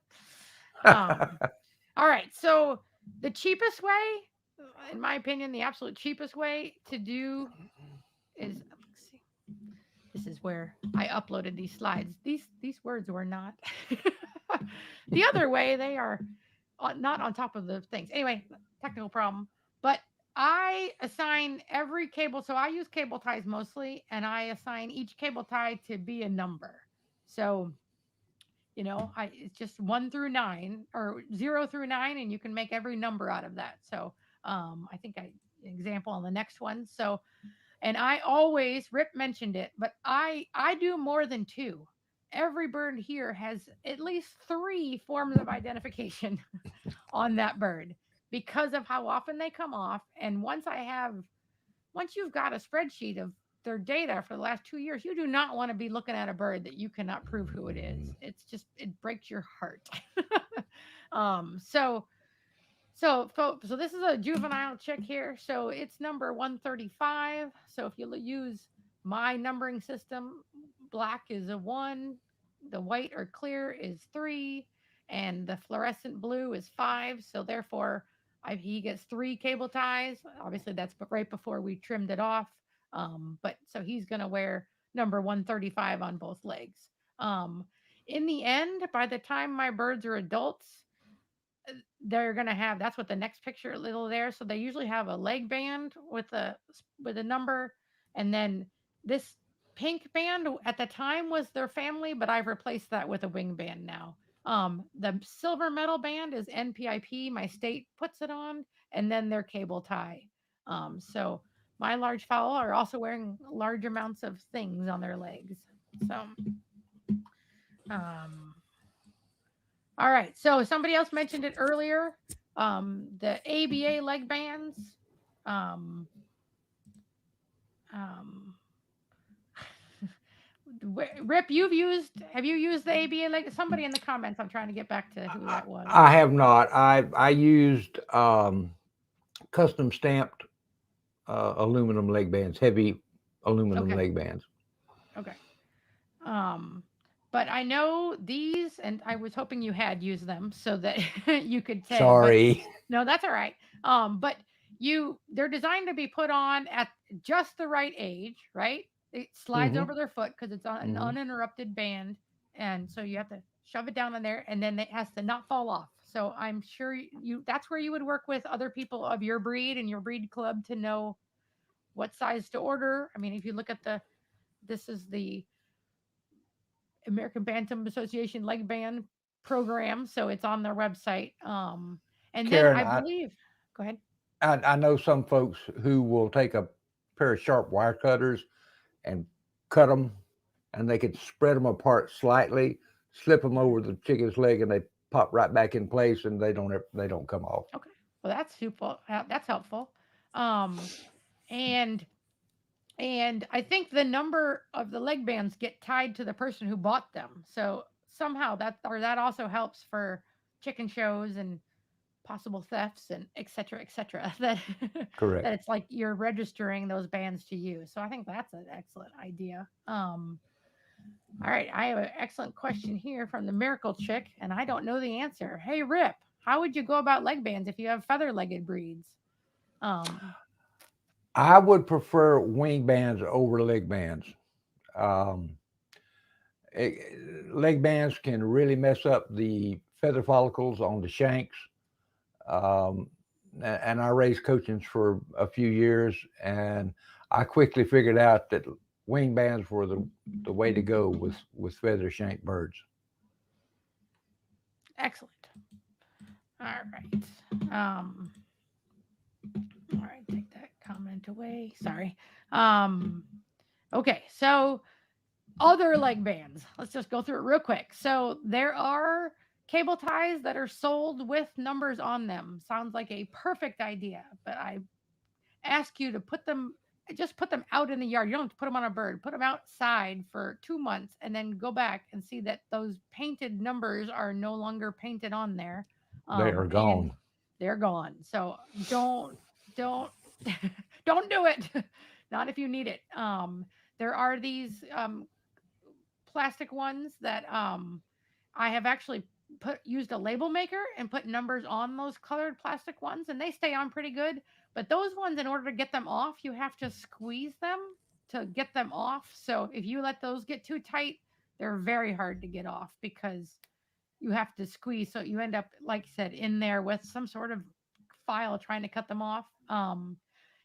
Um, all right. So the cheapest way, in my opinion, the absolute cheapest way to do is, let's see, this is where I uploaded these slides. These words were not the other way. They are not on top of the things. Anyway, technical problem. But I assign every cable. So I use cable ties mostly, and I assign each cable tie to be a number. So it's just 1 through 9 or 0 through 9, and you can make every number out of that. So I think example on the next one. So and I always Rip mentioned it, but I do more than two. Every bird here has at least three forms of identification on that bird because of how often they come off. And once you've got a spreadsheet of their data for the last 2 years, you do not want to be looking at a bird that you cannot prove who it is. It breaks your heart. um, so so this is a juvenile chick here. So it's number 135. So if you use my numbering system, black is a 1, the white or clear is 3, and the fluorescent blue is 5. So therefore, he gets 3 cable ties. Obviously, that's right before we trimmed it off. But so he's going to wear number 135 on both legs. Um, in the end, by the time my birds are adults, they're gonna have that's what the next picture little there. So they usually have a leg band with a number, and then this pink band at the time was their family, but I've replaced that with a wing band now. The silver metal band is NPIP. My state puts it on, and then their cable tie. So my large fowl are also wearing large amounts of things on their legs. So um, all right. So somebody else mentioned it earlier. The ABA leg bands. Um, um, Rip, have you used the ABA leg? Somebody in the comments, I'm trying to get back to who that was.
I have not. I used custom stamped aluminum leg bands, heavy aluminum
Okay.
leg bands.
Okay. Um, But I know these, and I was hoping you had used them so that you could say, but
Sorry.
no, that's all right. But they're designed to be put on at just the right age, right? It slides
Hmm.
over their foot because it's on an
Hmm.
uninterrupted band, and so you have to shove it down in there, and then it has to not fall off. So I'm sure that's where you would work with other people of your breed and your breed club to know what size to order. I mean, if you look at this is the American Bantam Association leg band program, so it's on their website. And then
Karen,
I believe, go ahead.
I know some folks who will take a pair of sharp wire cutters and cut them, and they could spread them apart slightly, slip them over the chicken's leg, and they pop right back in place, and they don't come off.
Okay, well that's super. That's helpful. Um, and I think the number of the leg bands get tied to the person who bought them. So somehow that also helps for chicken shows and possible thefts and et cetera, that
Correct.
that it's like you're registering those bands to you. So I think that's an excellent idea. All right, I have an excellent question here from the Miracle Chick, and I don't know the answer. Hey Rip, how would you go about leg bands if you have feather-legged breeds? Um,
I would prefer wing bands over leg bands. Um, eh, Leg bands can really mess up the feather follicles on the shanks. Um, and I raised coachings for a few years, and I quickly figured out that wing bands were the way to go with feather shank birds.
Excellent. All right. Um, all right, take that comment away. Sorry. Um, okay, so other leg bands. Let's just go through it real quick. So there are cable ties that are sold with numbers on them. Sounds like a perfect idea, but I ask you to put them out in the yard. You don't have to put them on a bird. Put them outside for 2 months and then go back and see that those painted numbers are no longer painted on there.
They are
And
gone.
they're gone. So don't don't do it. Not if you need it. There are these plastic ones that I have actually put used a label maker and put numbers on those colored plastic ones, and they stay on pretty good. But those ones, in order to get them off, you have to squeeze them to get them off. So if you let those get too tight, they're very hard to get off because you have to squeeze. So you end up, like I said, in there with some sort of file trying to cut them off.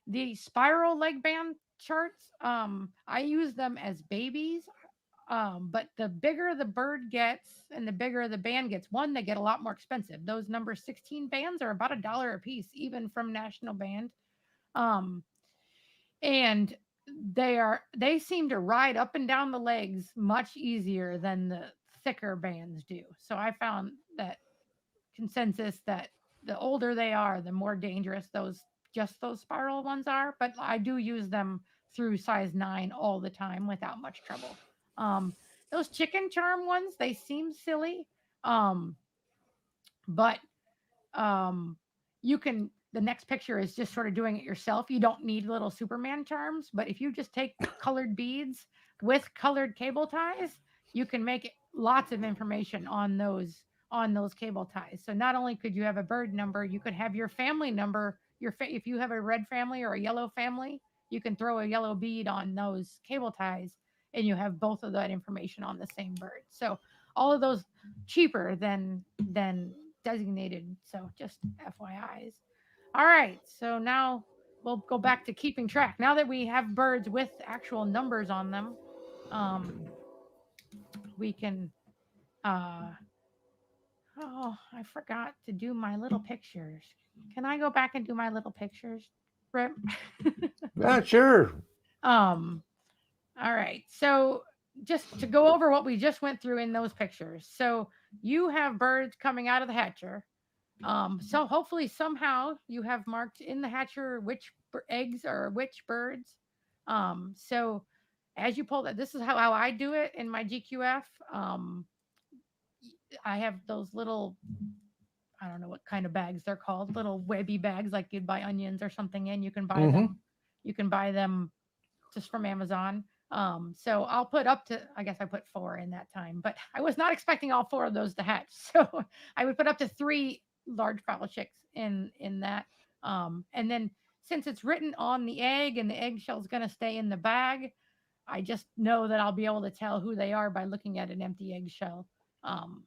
The spiral leg band charts, I use them as babies. But the bigger the bird gets and the bigger the band gets, one, they get a lot more expensive. Those number 16 bands are about $1 a piece, even from National Band. Um, and they seem to ride up and down the legs much easier than the thicker bands do. So I found that consensus that the older they are, the more dangerous those spiral ones are. But I do use them through size 9 all the time without much trouble. Um, those chicken charm ones, they seem silly, um, but um, you can. The next picture is just sort of doing it yourself. You don't need little Superman charms, but if you just take colored beads with colored cable ties, you can make lots of information on those cable ties. So not only could you have a bird number, you could have your family number. If you have a red family or a yellow family, you can throw a yellow bead on those cable ties, and you have both of that information on the same bird. So all of those cheaper than designated. So just FYIs. All right. So now we'll go back to keeping track. Now that we have birds with actual numbers on them, um, we can. Oh, I forgot to do my little pictures. Can I go back and do my little pictures, Rip?
Sure.
um. All right. So just to go over what we just went through in those pictures. So you have birds coming out of the hatcher. So hopefully somehow you have marked in the hatcher which eggs are which birds. So as you pull that, this is how I do it in my GQF. I have those little, I don't know what kind of bags they're called, little webby bags like you'd buy onions or something in. You can buy
Hmm.
them. You can buy them just from Amazon. So I'll put up to, I guess I put 4 in that time, but I was not expecting all 4 of those to hatch. So I would put up to 3 large fowl chicks in that. And then since it's written on the egg and the eggshell's going to stay in the bag, I just know that I'll be able to tell who they are by looking at an empty eggshell um,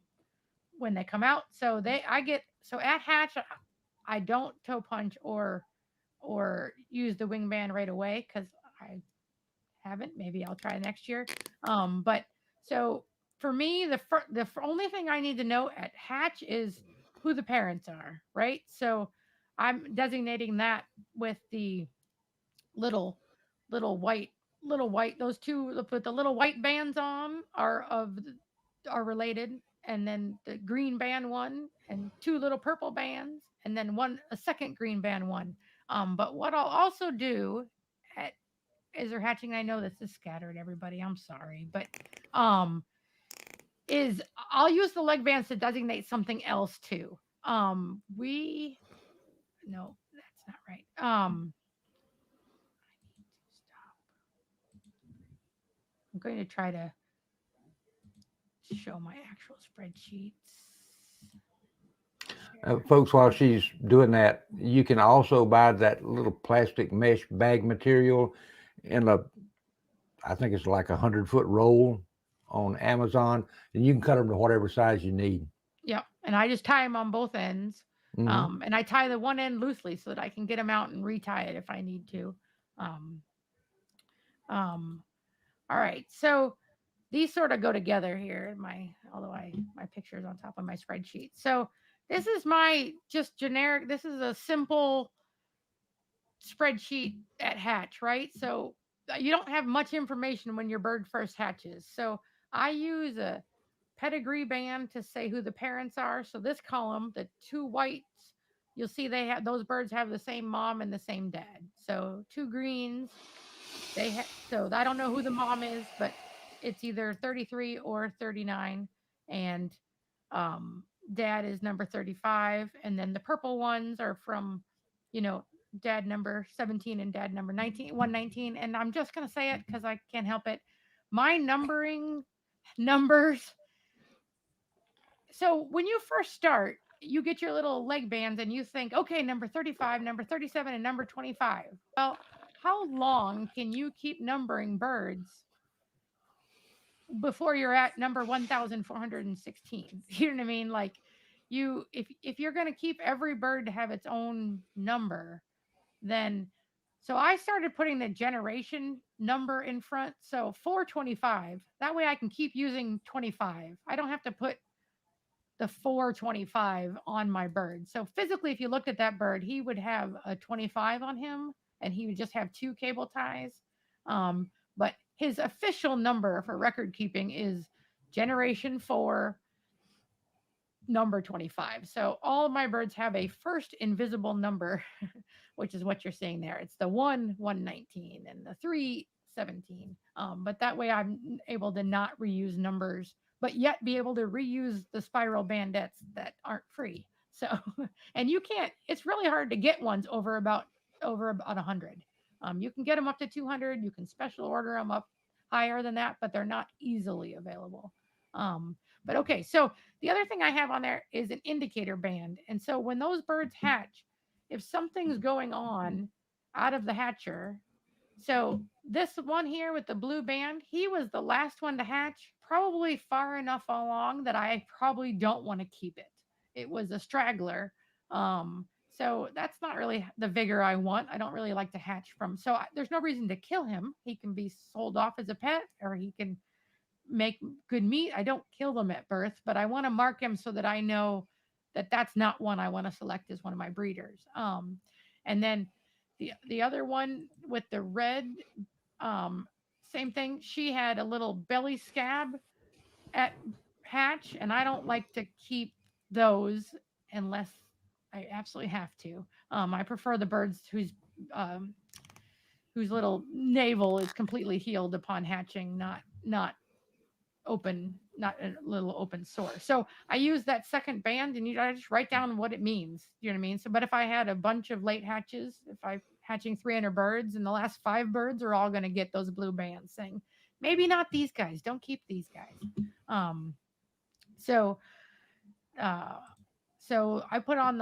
when they come out. So at hatch, I don't toe punch or use the wing band right away because I haven't. Maybe I'll try next year. But so for me, only thing I need to know at hatch is who the parents are, right? So I'm designating that with the little little white those two put the little white bands on are related, and then the green band one and two little purple bands, and then a second green band one. But what I'll also do at as they're hatching, I know this is scattered, everybody, I'm sorry, but um is I'll use the leg bands to designate something else too. We no, that's not right. I'm going to try to show my actual spreadsheets.
Folks, while she's doing that, you can also buy that little plastic mesh bag material in I think it's like 100-foot roll on Amazon, and you can cut them to whatever size you need.
Yep. And I just tie them on both ends.
Mm-hmm.
And I tie the one end loosely so that I can get them out and retie it if I need to. Um, all right. So these sort of go together here. Although my picture is on top of my spreadsheet. So this is my just generic. This is a simple spreadsheet at hatch, right? So you don't have much information when your bird first hatches. So I use a pedigree band to say who the parents are. So this column, the two whites, you'll see those birds have the same mom and the same dad. So two greens, so I don't know who the mom is, but it's either 33 or 39, and dad is number 35, and then the purple ones are from, dad number 17 and dad number 19, 119. And I'm just going to say it because I can't help it. My numbering numbers. So when you first start, you get your little leg bands and you think, okay, number 35, number 37, and number 25. Well, how long can you keep numbering birds before you're at number 1416? You know what I mean? Like if you're going to keep every bird to have its own number, then so I started putting the generation number in front. So 425, that way I can keep using 25. I don't have to put the 425 on my bird. So physically, if you looked at that bird, he would have a 25 on him and he would just have two cable ties. But his official number for record keeping is generation 4, number 25. So all of my birds have a first invisible number, which is what you're seeing there. It's the 119 and the 317. But that way I'm able to not reuse numbers, but yet be able to reuse the spiral bandits that aren't free. So, and you can't, it's really hard to get ones over about 100. You can get them up to 200. You can special order them up higher than that, but they're not easily available. But okay, so the other thing I have on there is an indicator band. And so when those birds hatch, if something's going on out of the hatcher, so this one here with the blue band, he was the last one to hatch, probably far enough along that I probably don't want to keep it. It was a straggler. So that's not really the vigor I want. I don't really like to hatch from. So there's no reason to kill him. He can be sold off as a pet, or he can make good meat. I don't kill them at birth, but I want to mark him so that I know that that's not one I want to select as one of my breeders. And then the other one with the red, same thing. She had a little belly scab at hatch, and I don't like to keep those unless I absolutely have to. I prefer the birds whose little navel is completely healed upon hatching, not open, not a little open sore. So I use that second band, and I just write down what it means. You know what I mean? So, but if I had a bunch of late hatches, if I'm hatching 300 birds and the last 5 birds are all going to get those blue bands saying maybe not these guys. Don't keep these guys. Um, so uh, so I put on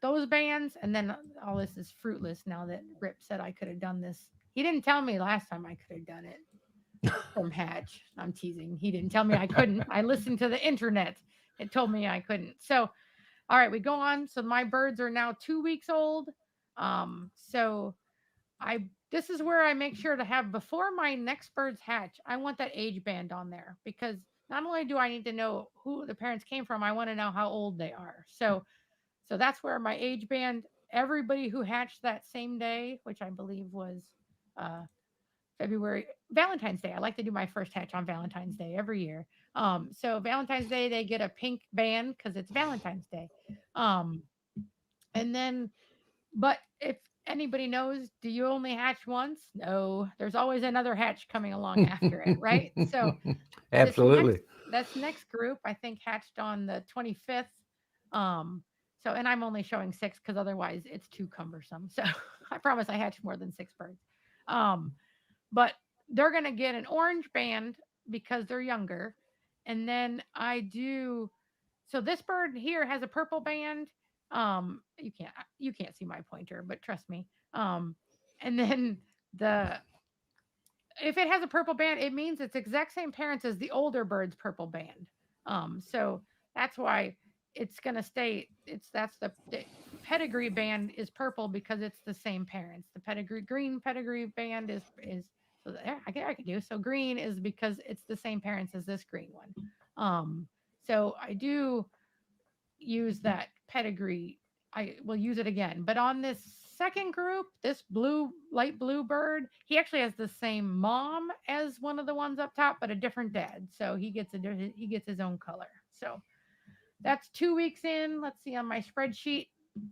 those bands, and then all this is fruitless now that Rip said I could have done this. He didn't tell me last time I could have done it from Hatch. I'm teasing. He didn't tell me I couldn't. I listened to the internet. It told me I couldn't. So all right, we go on. So my birds are now 2 weeks old. So I this is where I make sure to have before my next birds hatch. I want that age band on there because not only do I need to know who the parents came from, I want to know how old they are. So that's where my age band. Everybody who hatched that same day, which I believe was uh, February Valentine's Day. I like to do my first hatch on Valentine's Day every year. So Valentine's Day they get a pink band because it's Valentine's Day. Um, and then, but if anybody knows, do you only hatch once? No, there's always another hatch coming along after it, right? So this next
Absolutely.
this next group I think hatched on the 25th. Um, so and I'm only showing six because otherwise it's too cumbersome. So I promise I hatched more than six birds. Um, but they're going to get an orange band because they're younger. And then I do so this bird here has a purple band. You can't see my pointer, but trust me. And then the if it has a purple band, it means it's exact same parents as the older bird's purple band. So that's why it's gonna stay. That's the pedigree band is purple because it's the same parents. The pedigree green pedigree band is so there I can do so green is because it's the same parents as this green one. So I do use that pedigree. I will use it again. But on this second group, this light blue bird, he actually has the same mom as one of the ones up top, but a different dad. So he gets his own color. So that's 2 weeks in. Let's see on my spreadsheet.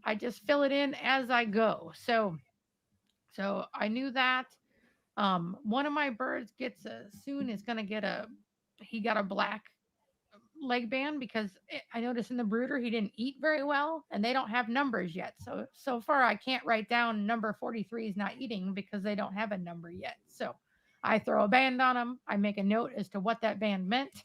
I just fill it in as I go. So I knew that. One of my birds gets soon is going to get he got a black leg band because I noticed in the brooder he didn't eat very well and they don't have numbers yet. So far I can't write down number 43 is not eating because they don't have a number yet. So I throw a band on them. I make a note as to what that band meant.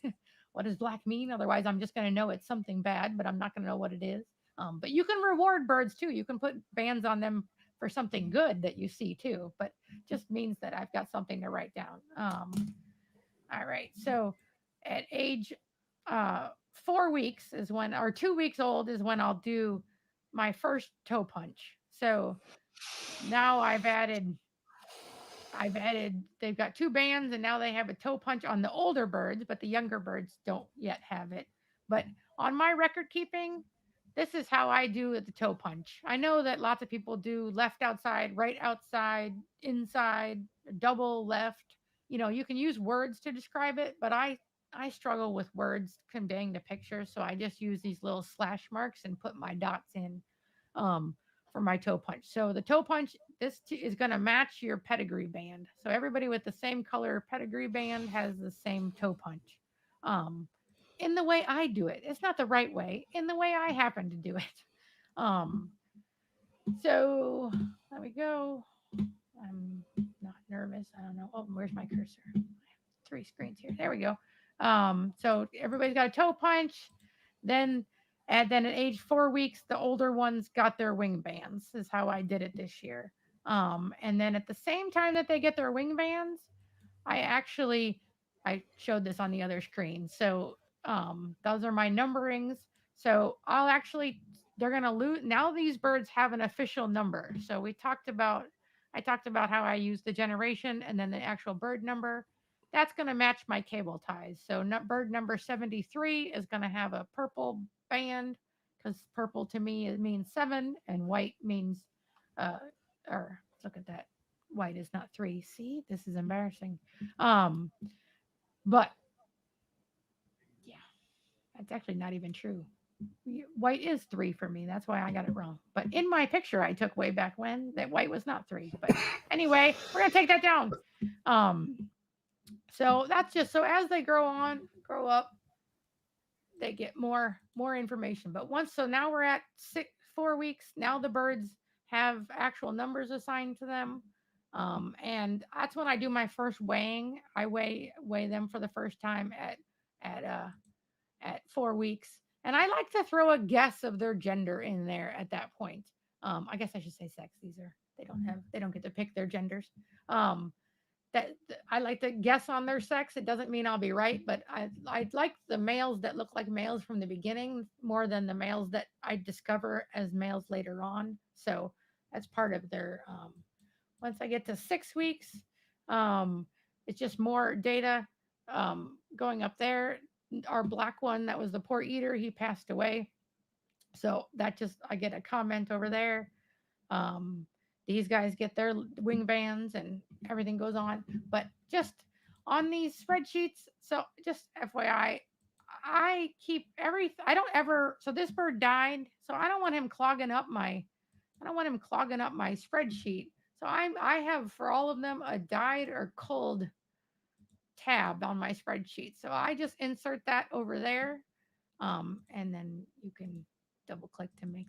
What does black mean? Otherwise I'm just going to know it's something bad, but I'm not going to know what it is. But you can reward birds too. You can put bands on them for something good that you see too, but just means that I've got something to write down. All right. So at age 4 weeks is when, or 2 weeks old is when I'll do my first toe punch. So now they've got two bands and now they have a toe punch on the older birds, but the younger birds don't yet have it. But on my record keeping, this is how I do the toe punch. I know that lots of people do left outside, right outside, inside, double left. You can use words to describe it, but I struggle with words conveying the picture, so I just use these little slash marks and put my dots in um, for my toe punch. So the toe punch is going to match your pedigree band. So everybody with the same color pedigree band has the same toe punch. Um, in the way I do it, it's not the right way. In the way I happen to do it. Um, so there we go. I'm not nervous. I don't know. Oh, where's my cursor? I have three screens here. There we go. So everybody's got a toe punch. Then then at age 4 weeks, the older ones got their wing bands. Is how I did it this year. And then at the same time that they get their wing bands, I showed this on the other screen. So those are my numberings. So they're gonna lose now. These birds have an official number. So I talked about how I use the generation and then the actual bird number. That's going to match my cable ties. So bird number 73 is going to have a purple band because purple to me it means seven and white means, uh, or look at that. White is not three. See, this is embarrassing. Um, but yeah, that's actually not even true. White is three for me. That's why I got it wrong. But in my picture I took way back when, that white was not three. But anyway, we're gonna take that down. Um, so that's just so as they grow up, they get more information. But now we're at 4 weeks. Now the birds have actual numbers assigned to them. And that's when I do my first weighing. I weigh them for the first time at uh at 4 weeks, and I like to throw a guess of their gender in there at that point. I guess I should say sex. These are they don't get to pick their genders. Um, I like to guess on their sex. It doesn't mean I'll be right, but I like the males that look like males from the beginning more than the males that I discover as males later on. So that's part of their. Once I get to 6 weeks, um, it's just more data going up there. Our black one that was the poor eater, he passed away. So that just I get a comment over there. Um, these guys get their wing bands and everything goes on. But just on these spreadsheets, so just FYI, I keep I don't ever, so this bird died. So I don't want him clogging up my spreadsheet. So I have for all of them a died or culled tab on my spreadsheet. So I just insert that over there. And then you can double click to make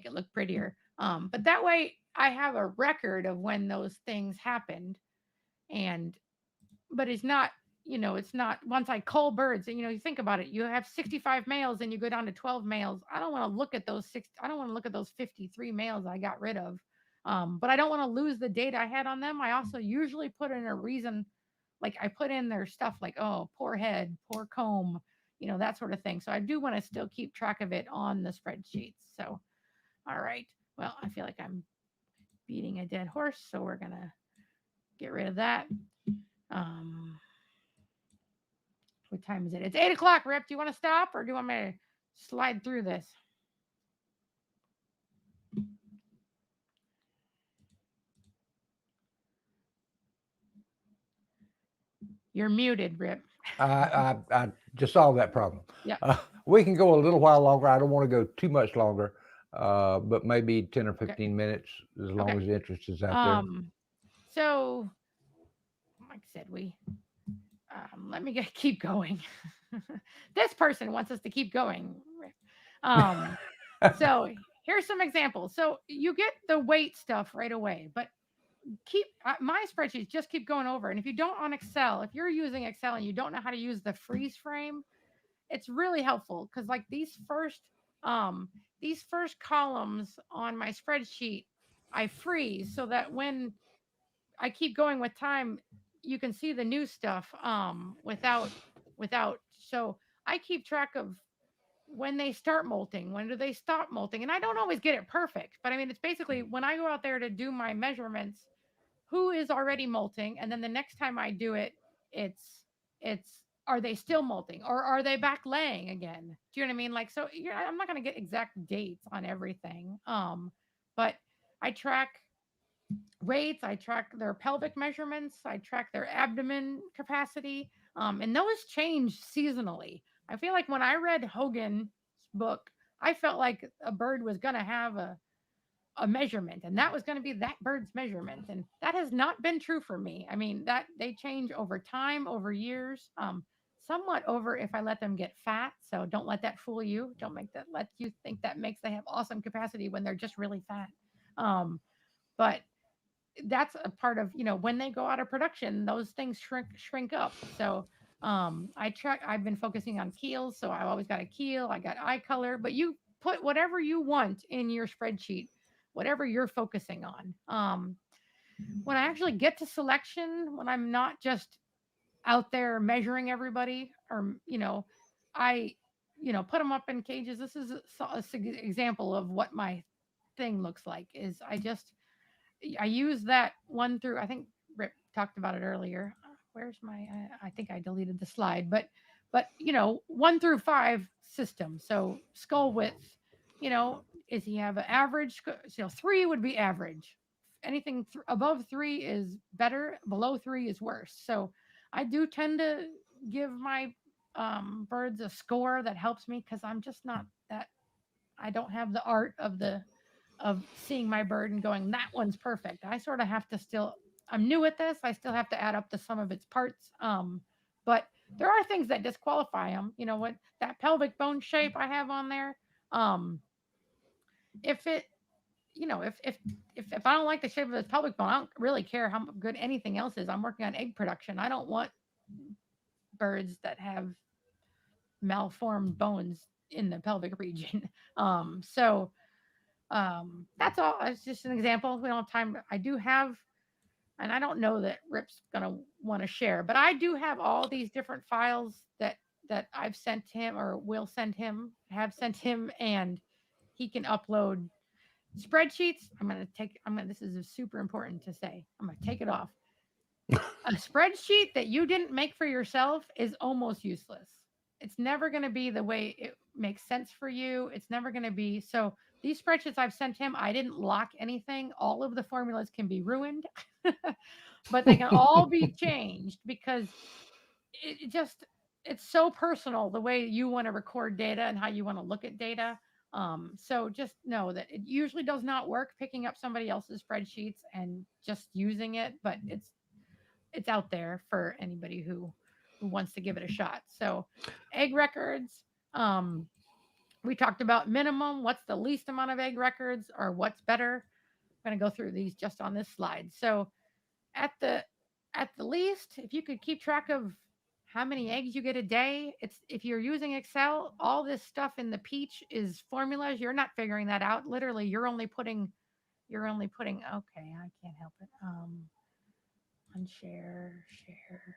it look prettier. But that way I have a record of when those things happened. And but it's not, it's not once I cull birds, and you think about it, you have 65 males and you go down to 12 males. I don't want to look at those six, I don't want to look at those 53 males I got rid of. But I don't want to lose the data I had on them. I also usually put in a reason, like I put in their stuff like, oh, poor head, poor comb, that sort of thing. So I do want to still keep track of it on the spreadsheets. So, all right. Well, I feel like I'm beating a dead horse, so we're gonna get rid of that. Um, what time is it? It's 8 o'clock. Rip, do you want to stop or do you want me to slide through this? You're muted, Rip.
I just solved that problem.
Yeah.
We can go a little while longer. I don't want to go too much longer, but maybe 10 or
Okay.
15 minutes as long
Okay.
as the interest is out there.
So like I said, let me keep going. This person wants us to keep going. Um, so here's some examples. So you get the weight stuff right away, but keep my spreadsheets just keep going over. And if you don't on Excel, if you're using Excel and you don't know how to use the freeze frame, it's really helpful because like these first columns on my spreadsheet, I freeze so that when I keep going with time, you can see the new stuff without so I keep track of when they start molting, when do they stop molting, and I don't always get it perfect, but I mean it's basically when I go out there to do my measurements, who is already molting, and then the next time I do it, it's are they still molting or are they back laying again? Do you know what I mean? Like so, I'm not going to get exact dates on everything, but I track weights, I track their pelvic measurements, I track their abdomen capacity, and those change seasonally. I feel like when I read Hogan's book, I felt like a bird was going to have a measurement and that was going to be that bird's measurement, and that has not been true for me. I mean that they change over time, over years, somewhat over if I let them get fat. So don't let that fool you. Don't make that let you think that makes they have awesome capacity when they're just really fat. But that's a part of, when they go out of production, those things shrink up. So I've been focusing on keels, so I've always got a keel, I got eye color, but you put whatever you want in your spreadsheet, whatever you're focusing on. When I actually get to selection, when I'm not just out there measuring everybody, or I put them up in cages. This is a example of what my thing looks like. Is I use that one through, I think Rip talked about it earlier. Where's my, I think I deleted the slide, but 1 through 5 system. So skull width, is he have an average? 3 would be average. Anything above 3 is better. Below 3 is worse. So I do tend to give my birds a score that helps me because I'm just not that, I don't have the art of seeing my bird and going, that one's perfect. I sort of have to still, I'm new at this. I still have to add up the sum of its parts. But there are things that disqualify them. You know what? That pelvic bone shape I have on there. Um, if it, if I don't like the shape of this pelvic bone, I don't really care how good anything else is. I'm working on egg production. I don't want birds that have malformed bones in the pelvic region. That's all. It's just an example. We don't have time. I do have, and I don't know that Rip's gonna want to share, but I do have all these different files that I've sent him or will send him, have sent him, and he can upload spreadsheets. This is super important to say. I'm gonna take it off. A spreadsheet that you didn't make for yourself is almost useless. It's never going to be the way it makes sense for you. It's never going to be. So these spreadsheets I've sent him, I didn't lock anything. All of the formulas can be ruined, but they can all be changed because it just it's so personal the way you want to record data and how you want to look at data. So just know that it usually does not work picking up somebody else's spreadsheets and just using it, but it's out there for anybody who wants to give it a shot. So, egg records. Um, we talked about minimum. What's the least amount of egg records, or what's better? I'm going to go through these just on this slide. So, at the at the least, if you could keep track of how many eggs you get a day, it's if you're using Excel, all this stuff in the peach is formulas. You're not figuring that out. Literally, you're only putting. Okay, I can't help it. Unshare, share.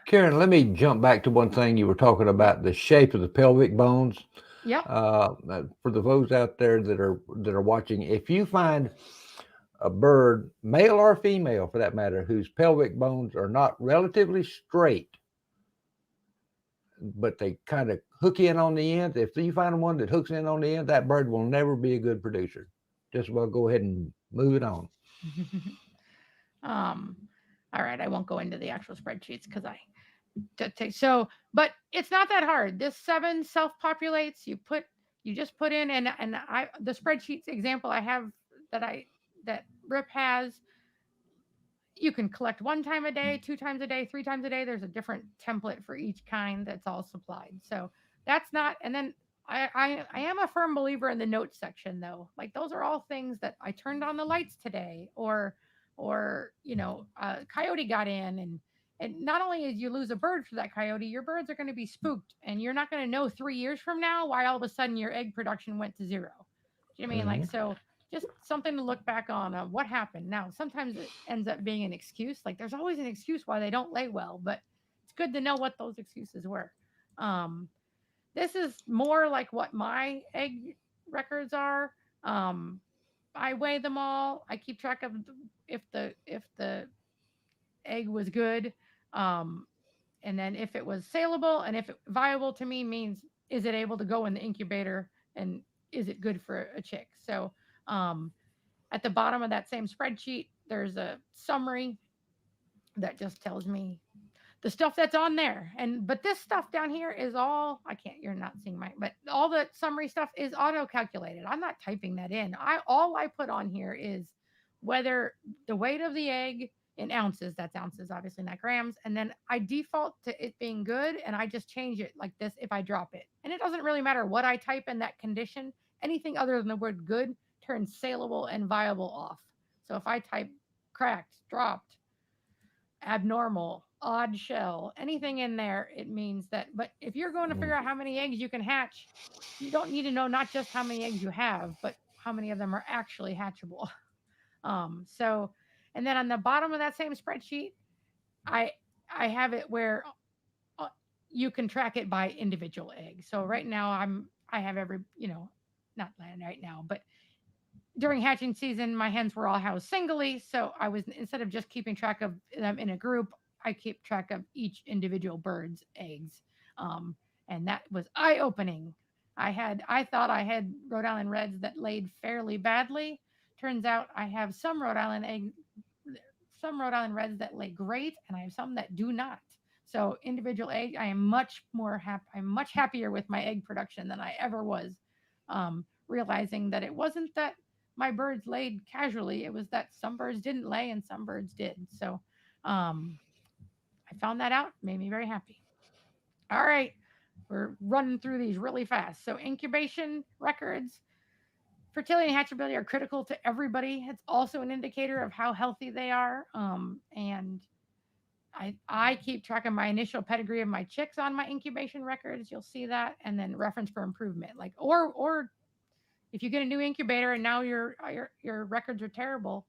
Karen, let me jump back to one thing you were talking
Yep.
about the shape of the pelvic bones.
Yep.
For the folks out there that are watching, if you find a bird, male or female for that matter, whose pelvic bones are not relatively straight, but they kind of hook in on the end. If you find one that hooks in on the end, that bird will never be a good producer. Just well go ahead and move it on.
um, all right, I won't go into the actual spreadsheets because I take so, but it's not that hard. This seven self populates. You just put in and I the spreadsheets example I have that I that Rip has. You can collect one time a day, two times a day, three times a day. There's a different template for each kind that's all supplied. So that's not, and then I am a firm believer in the notes section though. Like those are all things that I turned on the lights today, or coyote got in, and not only is you lose a bird for that coyote, your birds are going to be spooked, and you're not going to know 3 years from now why all of a sudden your egg production went to zero. Do you know what I mean? Like
Hmm.
so, just something to look back on what happened. Now, sometimes it ends up being an excuse. Like there's always an excuse why they don't lay well, but it's good to know what those excuses were. Um, this is more like what my egg records are. Um, I weigh them all. I keep track of if the egg was good, um, and then if it was saleable, and if it viable to me means is it able to go in the incubator, and is it good for a chick. So um, at the bottom of that same spreadsheet, there's a summary that just tells me the stuff that's on there. And but this stuff down here is all I can't. You're not seeing my, but all the summary stuff is auto calculated. I'm not typing that in. I put on here is whether the weight of the egg in ounces. That's ounces, obviously not grams. And then I default to it being good, and I just change it like this if I drop it. And it doesn't really matter what I type in that condition. Anything other than the word good turns saleable and viable off. So if I type cracked, dropped, abnormal, odd shell, anything in there, it means that. But if you're going to figure out how many eggs you can hatch, you don't need to know not just how many eggs you have, but how many of them are actually hatchable. So, and then on the bottom of that same spreadsheet, I I have it where uh, you can track it by individual egg. So right now I have every not right now, but during hatching season, my hens were all housed singly. So I was instead of just keeping track of them in a group, I keep track of each individual bird's eggs. Um, and that was eye opening. I thought I had Rhode Island Reds that laid fairly badly. Turns out I have some Rhode Island Reds that lay great, and I have some that do not. So individual egg, I am much more happy. I'm much happier with my egg production than I ever was. Realizing that it wasn't that my birds laid casually. It was that some birds didn't lay and some birds did. So um, I found that out, made me very happy. All right. we're running through these really fast. So incubation records, fertility and hatchability are critical to everybody. It's also an indicator of how healthy they are. And I keep track of my initial pedigree of my chicks on my incubation records. You'll see that, and then reference for improvement. Like or if you get a new incubator and now your records are terrible.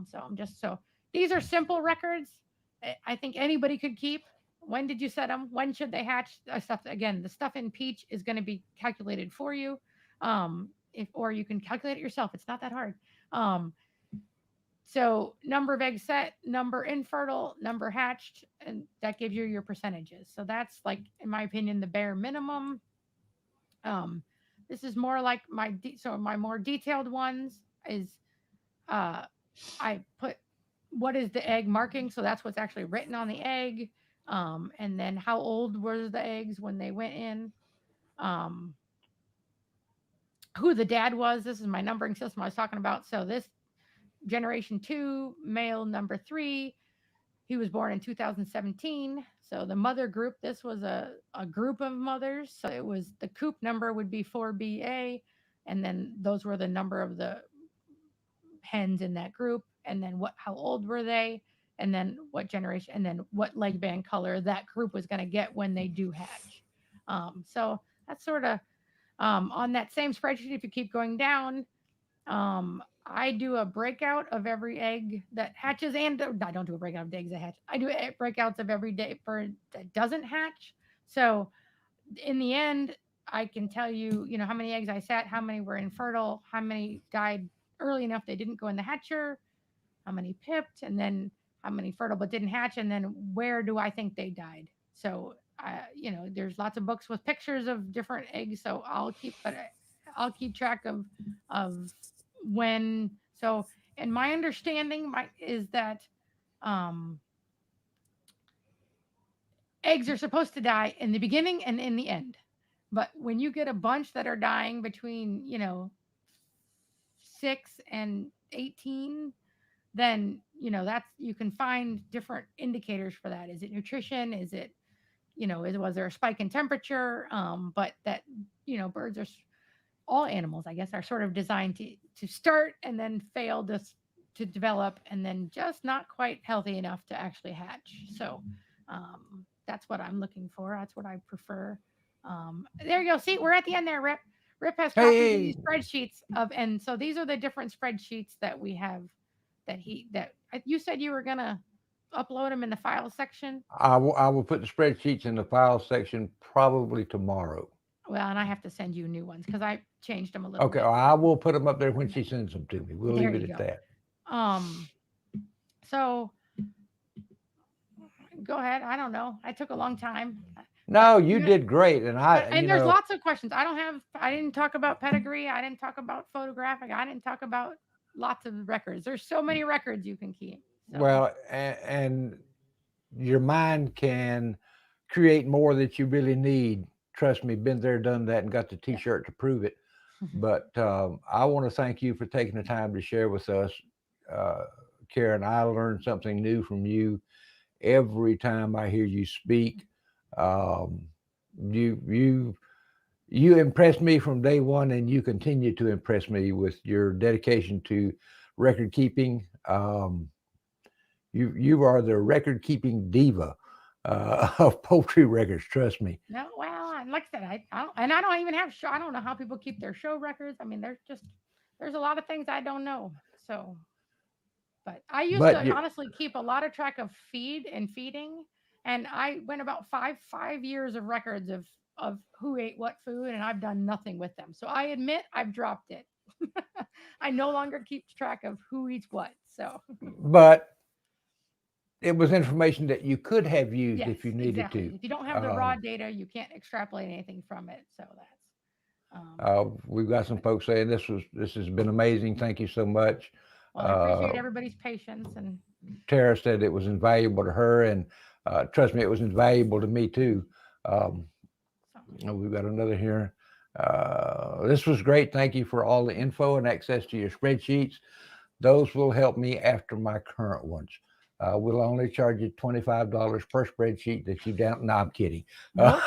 So these are simple records. I think anybody could keep. When did you set them? When should they hatch? Stuff again. The stuff in peach is going to be calculated for you. If or you can calculate it yourself. It's not that hard. Um, so number of eggs set, number infertile, number hatched, and that gives you your percentages. So that's like, in my opinion, the bare minimum. Um, this is more like so my more detailed ones is uh, I put what is the egg marking, so that's what's actually written on the egg, and then how old were the eggs when they went in, um, who the dad was. This is my numbering system I was talking about. So this generation 2, male number 3, he was born in 2017. So the mother group, this was a group of mothers. So it was the coop number would be 4BA. And then those were the number of the hens in that group. And then how old were they? And then what generation, and then what leg band color that group was going to get when they do hatch. So that's sort of on that same spreadsheet. If you keep going down, I do a breakout of every egg that hatches, and I don't do a breakout of the eggs that hatch. I do breakouts of every day bird that doesn't hatch. So in the end, I can tell you, how many eggs I set, how many were infertile, how many died early enough they didn't go in the hatcher, how many pipped, and then how many fertile but didn't hatch, and then where do I think they died. So, there's lots of books with pictures of different eggs. So I'll keep track of when. So, and my understanding is that um, eggs are supposed to die in the beginning and in the end. But when you get a bunch that are dying between, 6 and 18, then, that's, you can find different indicators for that. Is it nutrition? Is it, was there a spike in temperature? But that, birds are, all animals, I guess, are sort of designed to start and then fail to develop, and then just not quite healthy enough to actually hatch. So that's what I'm looking for. That's what I prefer. There you go. See, we're at the end there, Rip. Rip has copies of these spreadsheets and so these are the different spreadsheets that we have that you said you were gonna upload them in the file section.
I will put the spreadsheets in the file section probably tomorrow.
Well, and I have to send you new ones because I changed them a little
Okay,
bit.
I will put them up there when she sends them to me. We'll leave it at that.
So go ahead. I don't know. I took a long time.
No, you did great, and
there's lots of questions. I didn't talk about pedigree. I didn't talk about photographic. I didn't talk about lots of records. There's so many records you can keep. So.
Well, and your mind can create more that you really need. Trust me, been there, done that, and got the T-shirt to prove it. But I want to thank you for taking the time to share with us, Karen. I learned something new from you every time I hear you speak. You impressed me from day one, and you continue to impress me with your dedication to record keeping. You are the record keeping diva of poultry records. Trust me.
No, well, like I said, I don't even have show. I don't know how people keep their show records. I mean, there's a lot of things I don't know. So, but I used to honestly keep a lot of track of feed and feeding, and I went about five years of records of who ate what food, and I've done nothing with them. So I admit I've dropped it. I no longer keep track of who eats what. So,
but it was information that you could have used if you needed to.
If you don't have the raw data, you can't extrapolate anything from it. So that's.
We've got some folks saying this has been amazing. Thank you so much.
Well, I appreciate everybody's patience. And
Tara said it was invaluable to her, and trust me, it was invaluable to me too. We've got another here. This was great. Thank you for all the info and access to your spreadsheets. Those will help me after my current ones. We'll only charge you $25 per spreadsheet that you down. No, I'm kidding.
Nope.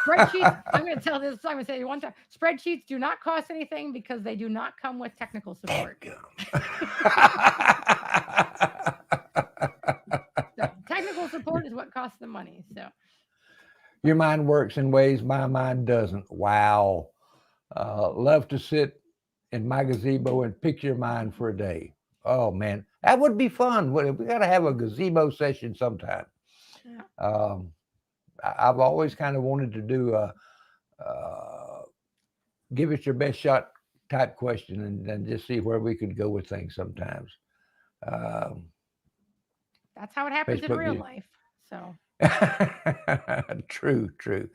Spreadsheets, I'm going to tell this, I'm going to say one time, spreadsheets do not cost anything because they do not come with technical support. So technical support is what costs the money. So
Your mind works in ways my mind doesn't. Wow. Love to sit in my gazebo and pick your mind for a day. Oh man, that would be fun. We got to have a gazebo session sometime.
yeah.
I've always kind of wanted to do a give it your best shot type question and just see where we could go with things sometimes.
That's how it happens in
Facebook
real
view.
life. So
True, true.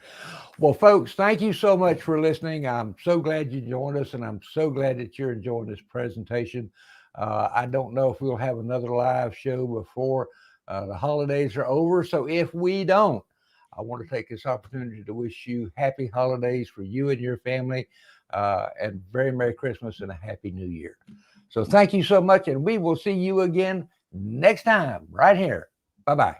Well, folks, thank you so much for listening. I'm so glad you joined us, and I'm so glad that you're enjoying this presentation. I don't know if we'll have another live show before the holidays are over. So if we don't, I want to take this opportunity to wish you happy holidays for you and your family, and very Merry Christmas and a Happy New Year. So thank you so much, and we will see you again next time right here. Bye-bye.